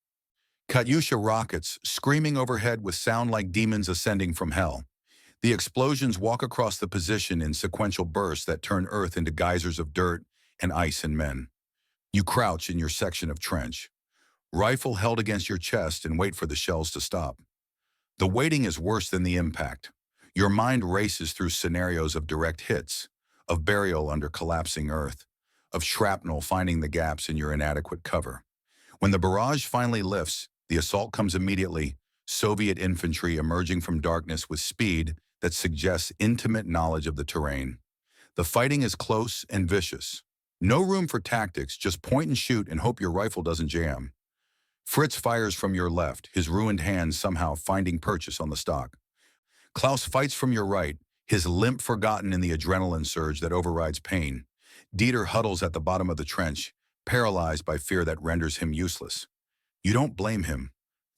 Katyusha rockets screaming overhead with sound like demons ascending from hell. The explosions walk across the position in sequential bursts that turn earth into geysers of dirt and ice and men. You crouch in your section of trench, rifle held against your chest, and wait for the shells to stop. The waiting is worse than the impact. Your mind races through scenarios of direct hits, of burial under collapsing earth, of shrapnel finding the gaps in your inadequate cover. When the barrage finally lifts, the assault comes immediately, Soviet infantry emerging from darkness with speed that suggests intimate knowledge of the terrain. The fighting is close and vicious. No room for tactics, just point and shoot and hope your rifle doesn't jam. Fritz fires from your left, his ruined hands somehow finding purchase on the stock. Klaus fights from your right, his limp forgotten in the adrenaline surge that overrides pain. Dieter huddles at the bottom of the trench, paralyzed by fear that renders him useless. You don't blame him.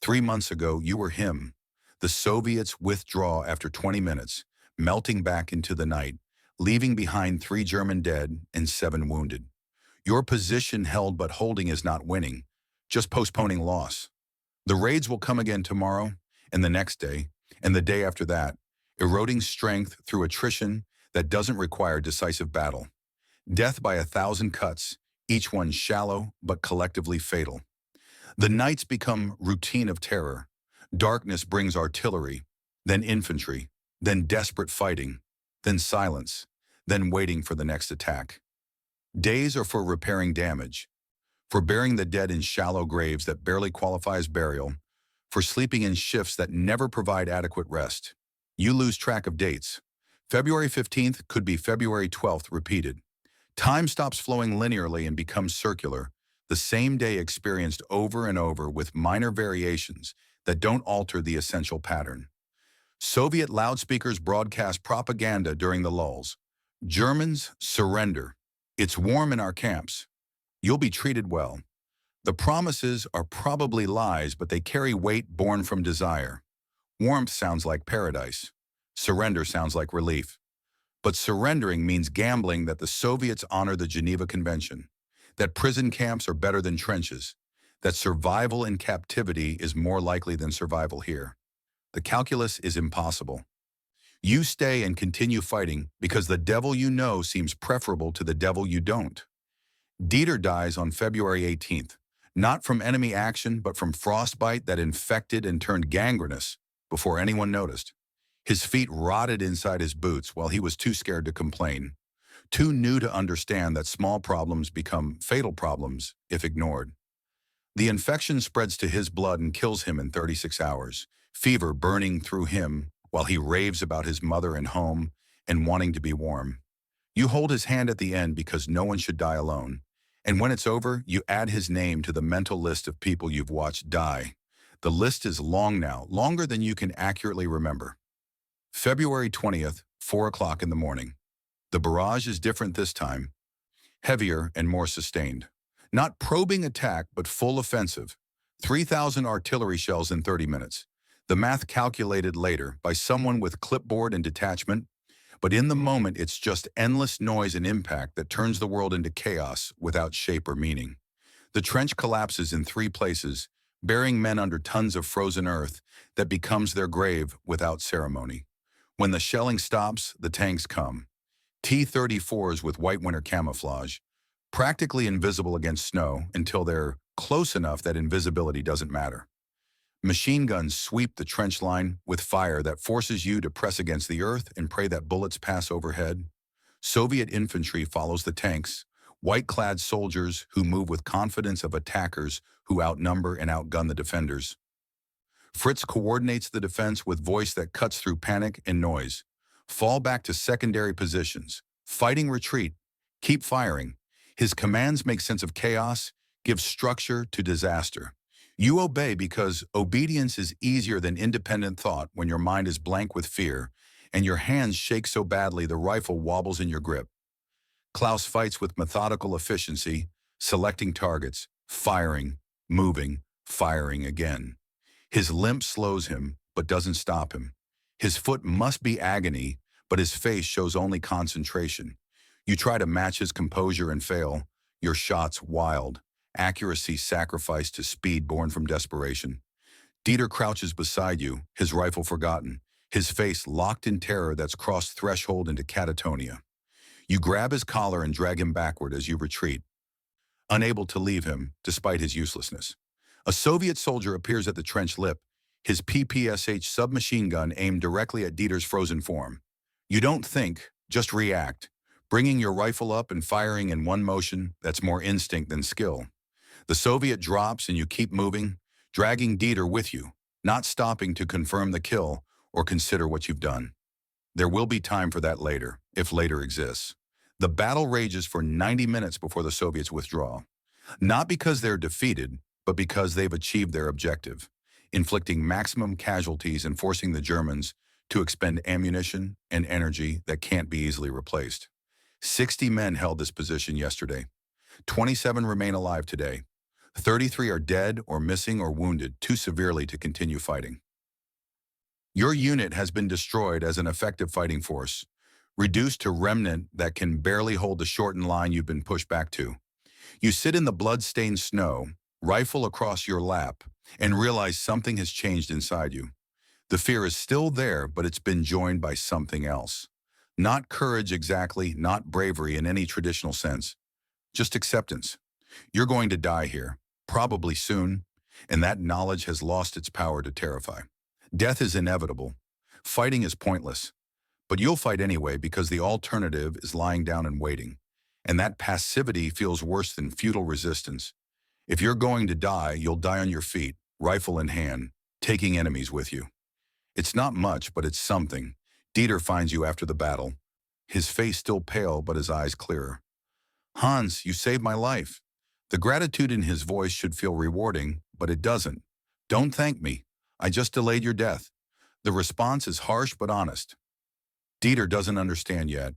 3 months ago, you were him. The Soviets withdraw after 20 minutes, melting back into the night, leaving behind 3 German dead and 7 wounded. Your position held but holding is not winning, just postponing loss. The raids will come again tomorrow, and the next day, and the day after that. eroding strength through attrition that doesn't require decisive battle. Death by 1,000 cuts, each one shallow but collectively fatal. The nights become routine of terror. Darkness brings artillery, then infantry, then desperate fighting, then silence, then waiting for the next attack. Days are for repairing damage, for burying the dead in shallow graves that barely qualify as burial, for sleeping in shifts that never provide adequate rest. You lose track of dates. February 15th could be February 12th repeated. Time stops flowing linearly and becomes circular, the same day experienced over and over with minor variations that don't alter the essential pattern. Soviet loudspeakers broadcast propaganda during the lulls. Germans, surrender. It's warm in our camps. You'll be treated well. The promises are probably lies, but they carry weight born from desire. Warmth sounds like paradise. Surrender sounds like relief. But surrendering means gambling that the Soviets honor the Geneva Convention, that prison camps are better than trenches, that survival in captivity is more likely than survival here. The calculus is impossible. You stay and continue fighting because the devil you know seems preferable to the devil you don't. Dieter dies on February 18th, not from enemy action but from frostbite that infected and turned gangrenous before anyone noticed. His feet rotted inside his boots while he was too scared to complain, too new to understand that small problems become fatal problems if ignored. The infection spreads to his blood and kills him in 36 hours, fever burning through him while he raves about his mother and home and wanting to be warm. You hold his hand at the end because no one should die alone. And when it's over, you add his name to the mental list of people you've watched die. The list is long now, longer than you can accurately remember. February 20th, 4 o'clock in the morning. The barrage is different this time, heavier and more sustained. Not probing attack, but full offensive. 3,000 artillery shells in 30 minutes. The math calculated later by someone with clipboard and detachment, but in the moment it's just endless noise and impact that turns the world into chaos without shape or meaning. The trench collapses in 3 places, burying men under tons of frozen earth that becomes their grave without ceremony. When the shelling stops, the tanks come. T-34s with white winter camouflage, practically invisible against snow until they're close enough that invisibility doesn't matter. Machine guns sweep the trench line with fire that forces you to press against the earth and pray that bullets pass overhead. Soviet infantry follows the tanks, white-clad soldiers who move with confidence of attackers who outnumber and outgun the defenders. Fritz coordinates the defense with voice that cuts through panic and noise. Fall back to secondary positions. Fighting retreat. Keep firing. His commands make sense of chaos, give structure to disaster. You obey because obedience is easier than independent thought when your mind is blank with fear and your hands shake so badly the rifle wobbles in your grip. Klaus fights with methodical efficiency, selecting targets, firing, moving, firing again. His limp slows him, but doesn't stop him. His foot must be agony, but his face shows only concentration. You try to match his composure and fail, your shots wild, accuracy sacrificed to speed born from desperation. Dieter crouches beside you, his rifle forgotten, his face locked in terror that's crossed threshold into catatonia. You grab his collar and drag him backward as you retreat, unable to leave him despite his uselessness. A Soviet soldier appears at the trench lip, his PPSH submachine gun aimed directly at Dieter's frozen form. You don't think, just react, bringing your rifle up and firing in one motion that's more instinct than skill. The Soviet drops and you keep moving, dragging Dieter with you, not stopping to confirm the kill or consider what you've done. There will be time for that later, if later exists. The battle rages for 90 minutes before the Soviets withdraw. Not because they're defeated, but because they've achieved their objective, inflicting maximum casualties and forcing the Germans to expend ammunition and energy that can't be easily replaced. 60 men held this position yesterday. 27 remain alive today. 33 are dead or missing or wounded too severely to continue fighting. Your unit has been destroyed as an effective fighting force, reduced to remnant that can barely hold the shortened line you've been pushed back to. You sit in the blood-stained snow, rifle across your lap, and realize something has changed inside you. The fear is still there, but it's been joined by something else. Not courage exactly, not bravery in any traditional sense, just acceptance. You're going to die here, probably soon, and that knowledge has lost its power to terrify. Death is inevitable. Fighting is pointless. But you'll fight anyway because the alternative is lying down and waiting. And that passivity feels worse than futile resistance. If you're going to die, you'll die on your feet, rifle in hand, taking enemies with you. It's not much, but it's something. Dieter finds you after the battle, his face still pale but his eyes clearer. Hans, you saved my life. The gratitude in his voice should feel rewarding, but it doesn't. Don't thank me. I just delayed your death. The response is harsh but honest. Dieter doesn't understand yet,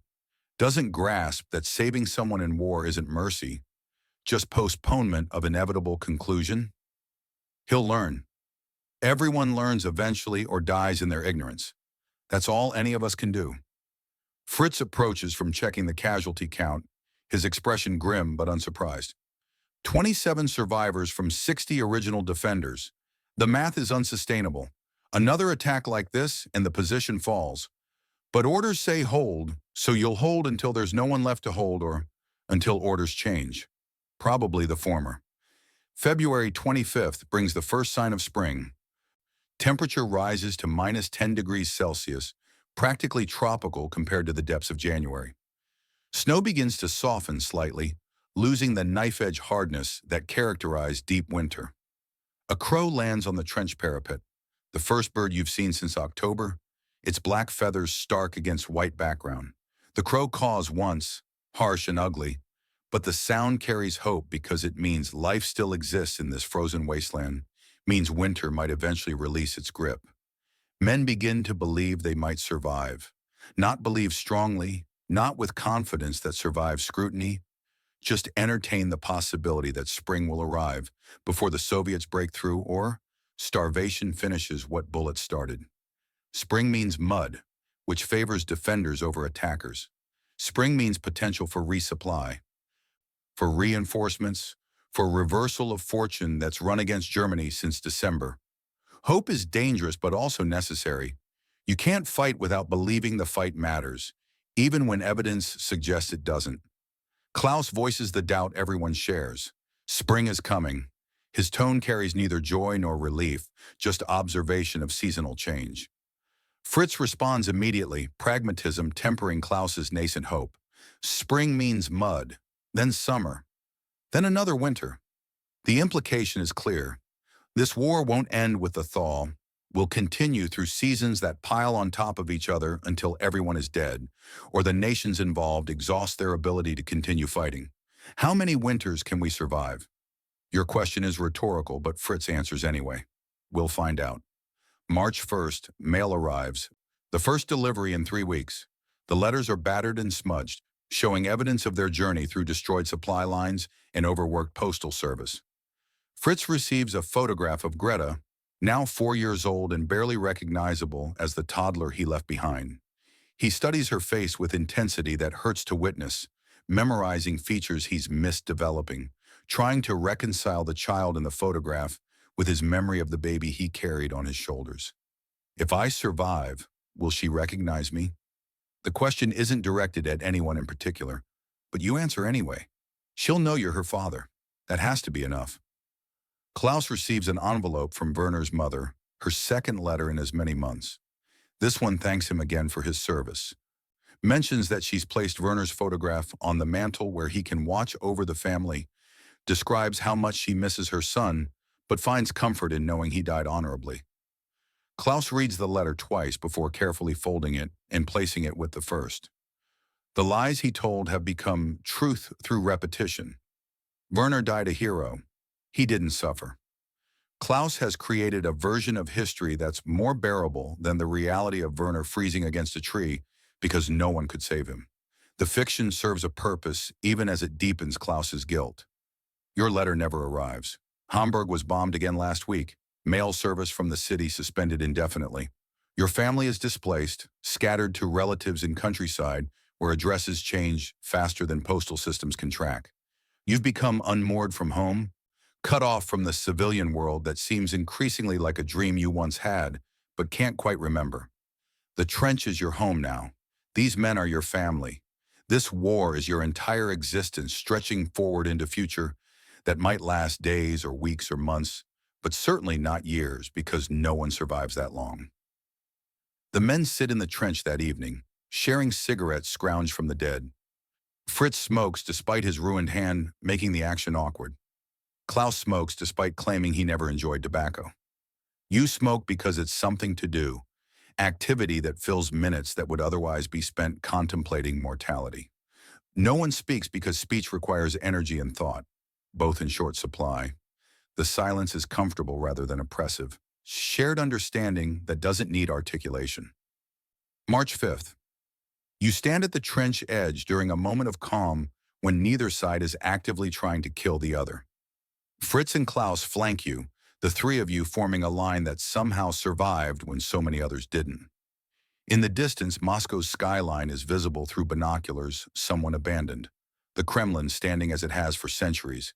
doesn't grasp that saving someone in war isn't mercy, just postponement of inevitable conclusion. He'll learn. Everyone learns eventually or dies in their ignorance. That's all any of us can do. Fritz approaches from checking the casualty count, his expression grim but unsurprised. 27 survivors from 60 original defenders. The math is unsustainable. Another attack like this and the position falls. But orders say hold, so you'll hold until there's no one left to hold or until orders change. Probably the former. February 25th brings the first sign of spring. Temperature rises to minus 10 degrees Celsius, practically tropical compared to the depths of January. Snow begins to soften slightly, losing the knife-edge hardness that characterized deep winter. A crow lands on the trench parapet, the first bird you've seen since October, its black feathers stark against white background. The crow caws once, harsh and ugly, but the sound carries hope because it means life still exists in this frozen wasteland, means winter might eventually release its grip. Men begin to believe they might survive. Not believe strongly, not with confidence that survives scrutiny, just entertain the possibility that spring will arrive before the Soviets break through or starvation finishes what bullets started. Spring means mud, which favors defenders over attackers. Spring means potential for resupply, for reinforcements, for reversal of fortune that's run against Germany since December. Hope is dangerous but also necessary. You can't fight without believing the fight matters, even when evidence suggests it doesn't. Klaus voices the doubt everyone shares. Spring is coming. His tone carries neither joy nor relief, just observation of seasonal change. Fritz responds immediately, pragmatism tempering Klaus's nascent hope. Spring means mud, then summer, then another winter. The implication is clear. This war won't end with the thaw, will continue through seasons that pile on top of each other until everyone is dead, or the nations involved exhaust their ability to continue fighting. How many winters can we survive? Your question is rhetorical, but Fritz answers anyway. We'll find out. March 1st, mail arrives. The first delivery in 3 weeks. The letters are battered and smudged, showing evidence of their journey through destroyed supply lines and overworked postal service. Fritz receives a photograph of Greta, now 4 years old and barely recognizable as the toddler he left behind. He studies her face with intensity that hurts to witness, memorizing features he's missed developing, trying to reconcile the child in the photograph with his memory of the baby he carried on his shoulders. If I survive, will she recognize me? The question isn't directed at anyone in particular, but you answer anyway. She'll know you're her father. That has to be enough. Klaus receives an envelope from Werner's mother, her second letter in as many months. This one thanks him again for his service. Mentions that she's placed Werner's photograph on the mantle where he can watch over the family, describes how much she misses her son, but finds comfort in knowing he died honorably. Klaus reads the letter twice before carefully folding it and placing it with the first. The lies he told have become truth through repetition. Werner died a hero. He didn't suffer. Klaus has created a version of history that's more bearable than the reality of Werner freezing against a tree because no one could save him. The fiction serves a purpose even as it deepens Klaus's guilt. Your letter never arrives. Hamburg was bombed again last week. Mail service from the city suspended indefinitely. Your family is displaced, scattered to relatives in countryside where addresses change faster than postal systems can track. You've become unmoored from home, cut off from the civilian world that seems increasingly like a dream you once had, but can't quite remember. The trench is your home now. These men are your family. This war is your entire existence stretching forward into future that might last days or weeks or months, but certainly not years because no one survives that long. The men sit in the trench that evening, sharing cigarettes scrounged from the dead. Fritz smokes despite his ruined hand, making the action awkward. Klaus smokes despite claiming he never enjoyed tobacco. You smoke because it's something to do, activity that fills minutes that would otherwise be spent contemplating mortality. No one speaks because speech requires energy and thought, both in short supply. The silence is comfortable rather than oppressive. Shared understanding that doesn't need articulation. March 5th. You stand at the trench edge during a moment of calm when neither side is actively trying to kill the other. Fritz and Klaus flank you, the three of you forming a line that somehow survived when so many others didn't. In the distance, Moscow's skyline is visible through binoculars someone abandoned, the Kremlin standing as it has for centuries,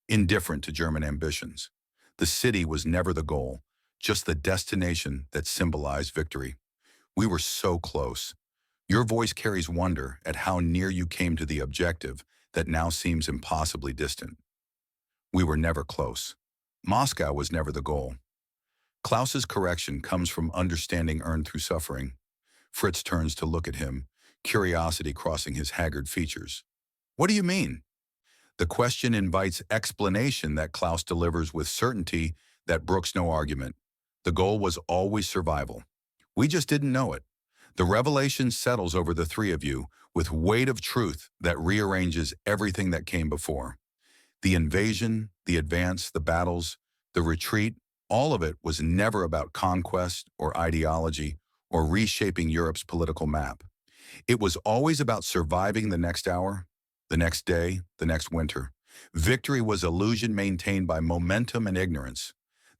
indifferent to German ambitions. The city was never the goal, just the destination that symbolized victory. We were so close. Your voice carries wonder at how near you came to the objective that now seems impossibly distant. We were never close. Moscow was never the goal. Klaus's correction comes from understanding earned through suffering. Fritz turns to look at him, curiosity crossing his haggard features. What do you mean? The question invites explanation that Klaus delivers with certainty that brooks no argument. The goal was always survival. We just didn't know it. The revelation settles over the three of you with weight of truth that rearranges everything that came before. The invasion, the advance, the battles, the retreat, all of it was never about conquest or ideology or reshaping Europe's political map. It was always about surviving the next hour, the next day, the next winter. Victory was illusion maintained by momentum and ignorance.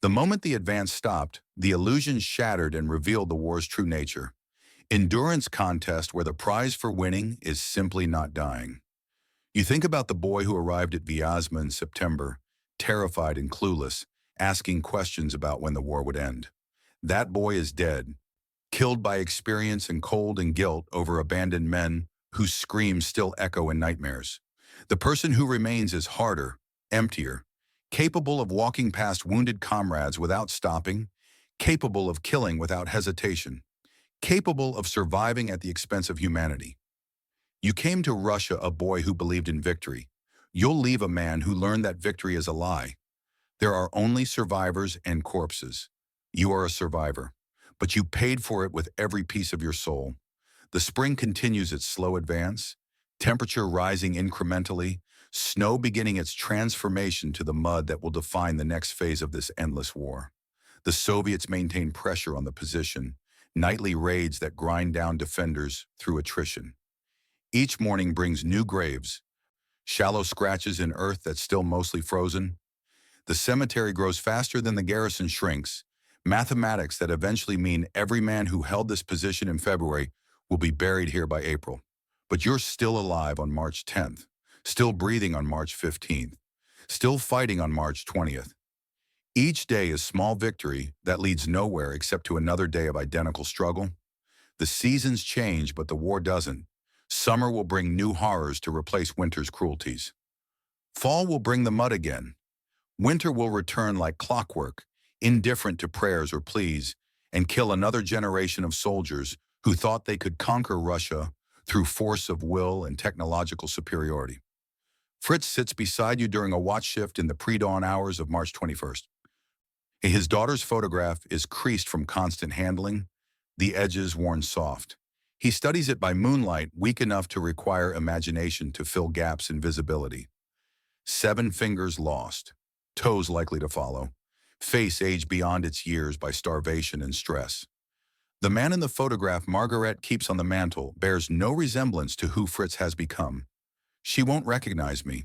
The moment the advance stopped, the illusion shattered and revealed the war's true nature. Endurance contest where the prize for winning is simply not dying. You think about the boy who arrived at Vyazma in September, terrified and clueless, asking questions about when the war would end. That boy is dead, killed by experience and cold and guilt over abandoned men whose screams still echo in nightmares. The person who remains is harder, emptier, capable of walking past wounded comrades without stopping, capable of killing without hesitation, capable of surviving at the expense of humanity. You came to Russia a boy who believed in victory. You'll leave a man who learned that victory is a lie. There are only survivors and corpses. You are a survivor, but you paid for it with every piece of your soul. The spring continues its slow advance, temperature rising incrementally, snow beginning its transformation to the mud that will define the next phase of this endless war. The Soviets maintain pressure on the position, nightly raids that grind down defenders through attrition. Each morning brings new graves, shallow scratches in earth that's still mostly frozen. The cemetery grows faster than the garrison shrinks, mathematics that eventually mean every man who held this position in February will be buried here by April. But you're still alive on March 10th, still breathing on March 15th, still fighting on March 20th. Each day is small victory that leads nowhere except to another day of identical struggle. The seasons change, but the war doesn't. Summer will bring new horrors to replace winter's cruelties. Fall will bring the mud again. Winter will return like clockwork, indifferent to prayers or pleas, and kill another generation of soldiers who thought they could conquer Russia through force of will and technological superiority. Fritz sits beside you during a watch shift in the pre-dawn hours of March 21st. His daughter's photograph is creased from constant handling, the edges worn soft. He studies it by moonlight, weak enough to require imagination to fill gaps in visibility. 7 fingers lost, toes likely to follow, face aged beyond its years by starvation and stress. The man in the photograph Margaret keeps on the mantle bears no resemblance to who Fritz has become. She won't recognize me.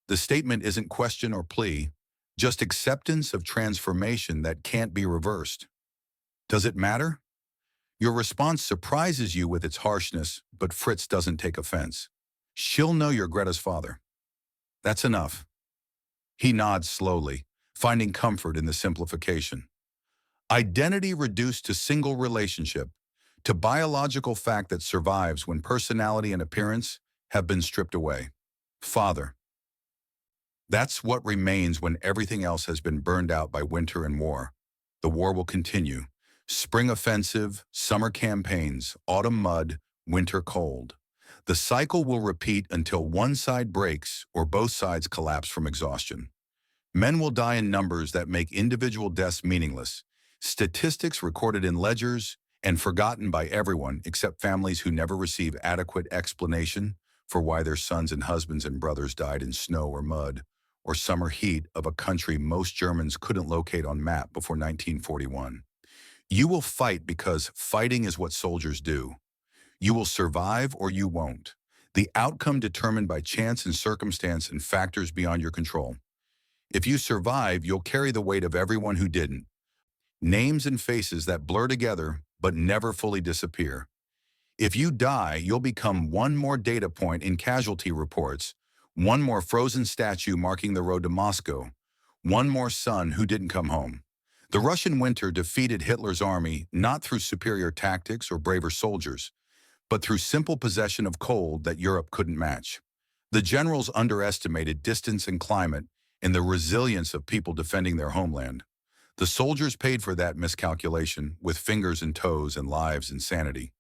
The statement isn't question or plea, just acceptance of transformation that can't be reversed. Does it matter? Your response surprises you with its harshness, but Fritz doesn't take offense. She'll know you're Greta's father. That's enough. He nods slowly, finding comfort in the simplification. Identity reduced to single relationship, to biological fact that survives when personality and appearance have been stripped away. Father. That's what remains when everything else has been burned out by winter and war. The war will continue. Spring offensive, summer campaigns, autumn mud, winter cold. The cycle will repeat until one side breaks or both sides collapse from exhaustion. Men will die in numbers that make individual deaths meaningless, statistics recorded in ledgers and forgotten by everyone except families who never receive adequate explanation for why their sons and husbands and brothers died in snow or mud or summer heat of a country most Germans couldn't locate on map before 1941. You will fight because fighting is what soldiers do. You will survive or you won't. The outcome determined by chance and circumstance and factors beyond your control. If you survive, you'll carry the weight of everyone who didn't. Names and faces that blur together but never fully disappear. If you die, you'll become one more data point in casualty reports, one more frozen statue marking the road to Moscow, one more son who didn't come home. The Russian winter defeated Hitler's army not through superior tactics or braver soldiers, but through simple possession of cold that Europe couldn't match. The generals underestimated distance and climate and the resilience of people defending their homeland. The soldiers paid for that miscalculation with fingers and toes and lives and sanity.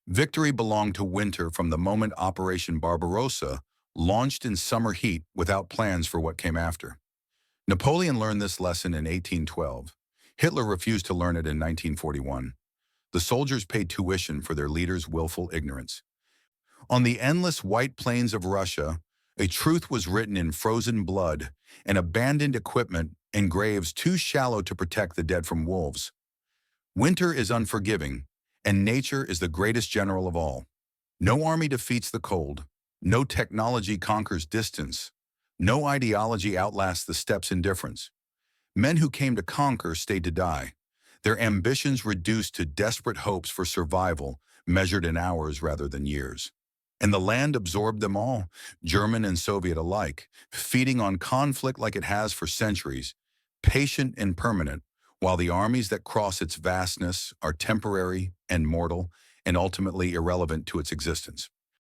Victory belonged to winter from the moment Operation Barbarossa launched in summer heat without plans for what came after. Napoleon learned this lesson in 1812. Hitler refused to learn it in 1941. The soldiers paid tuition for their leaders' willful ignorance. On the endless white plains of Russia, a truth was written in frozen blood and abandoned equipment and graves too shallow to protect the dead from wolves. Winter is unforgiving, and nature is the greatest general of all. No army defeats the cold. No technology conquers distance. No ideology outlasts the steppes in difference. Men who came to conquer stayed to die, their ambitions reduced to desperate hopes for survival measured in hours rather than years. And the land absorbed them all, German and Soviet alike, feeding on conflict like it has for centuries, patient and permanent, while the armies that cross its vastness are temporary and mortal and ultimately irrelevant to its existence.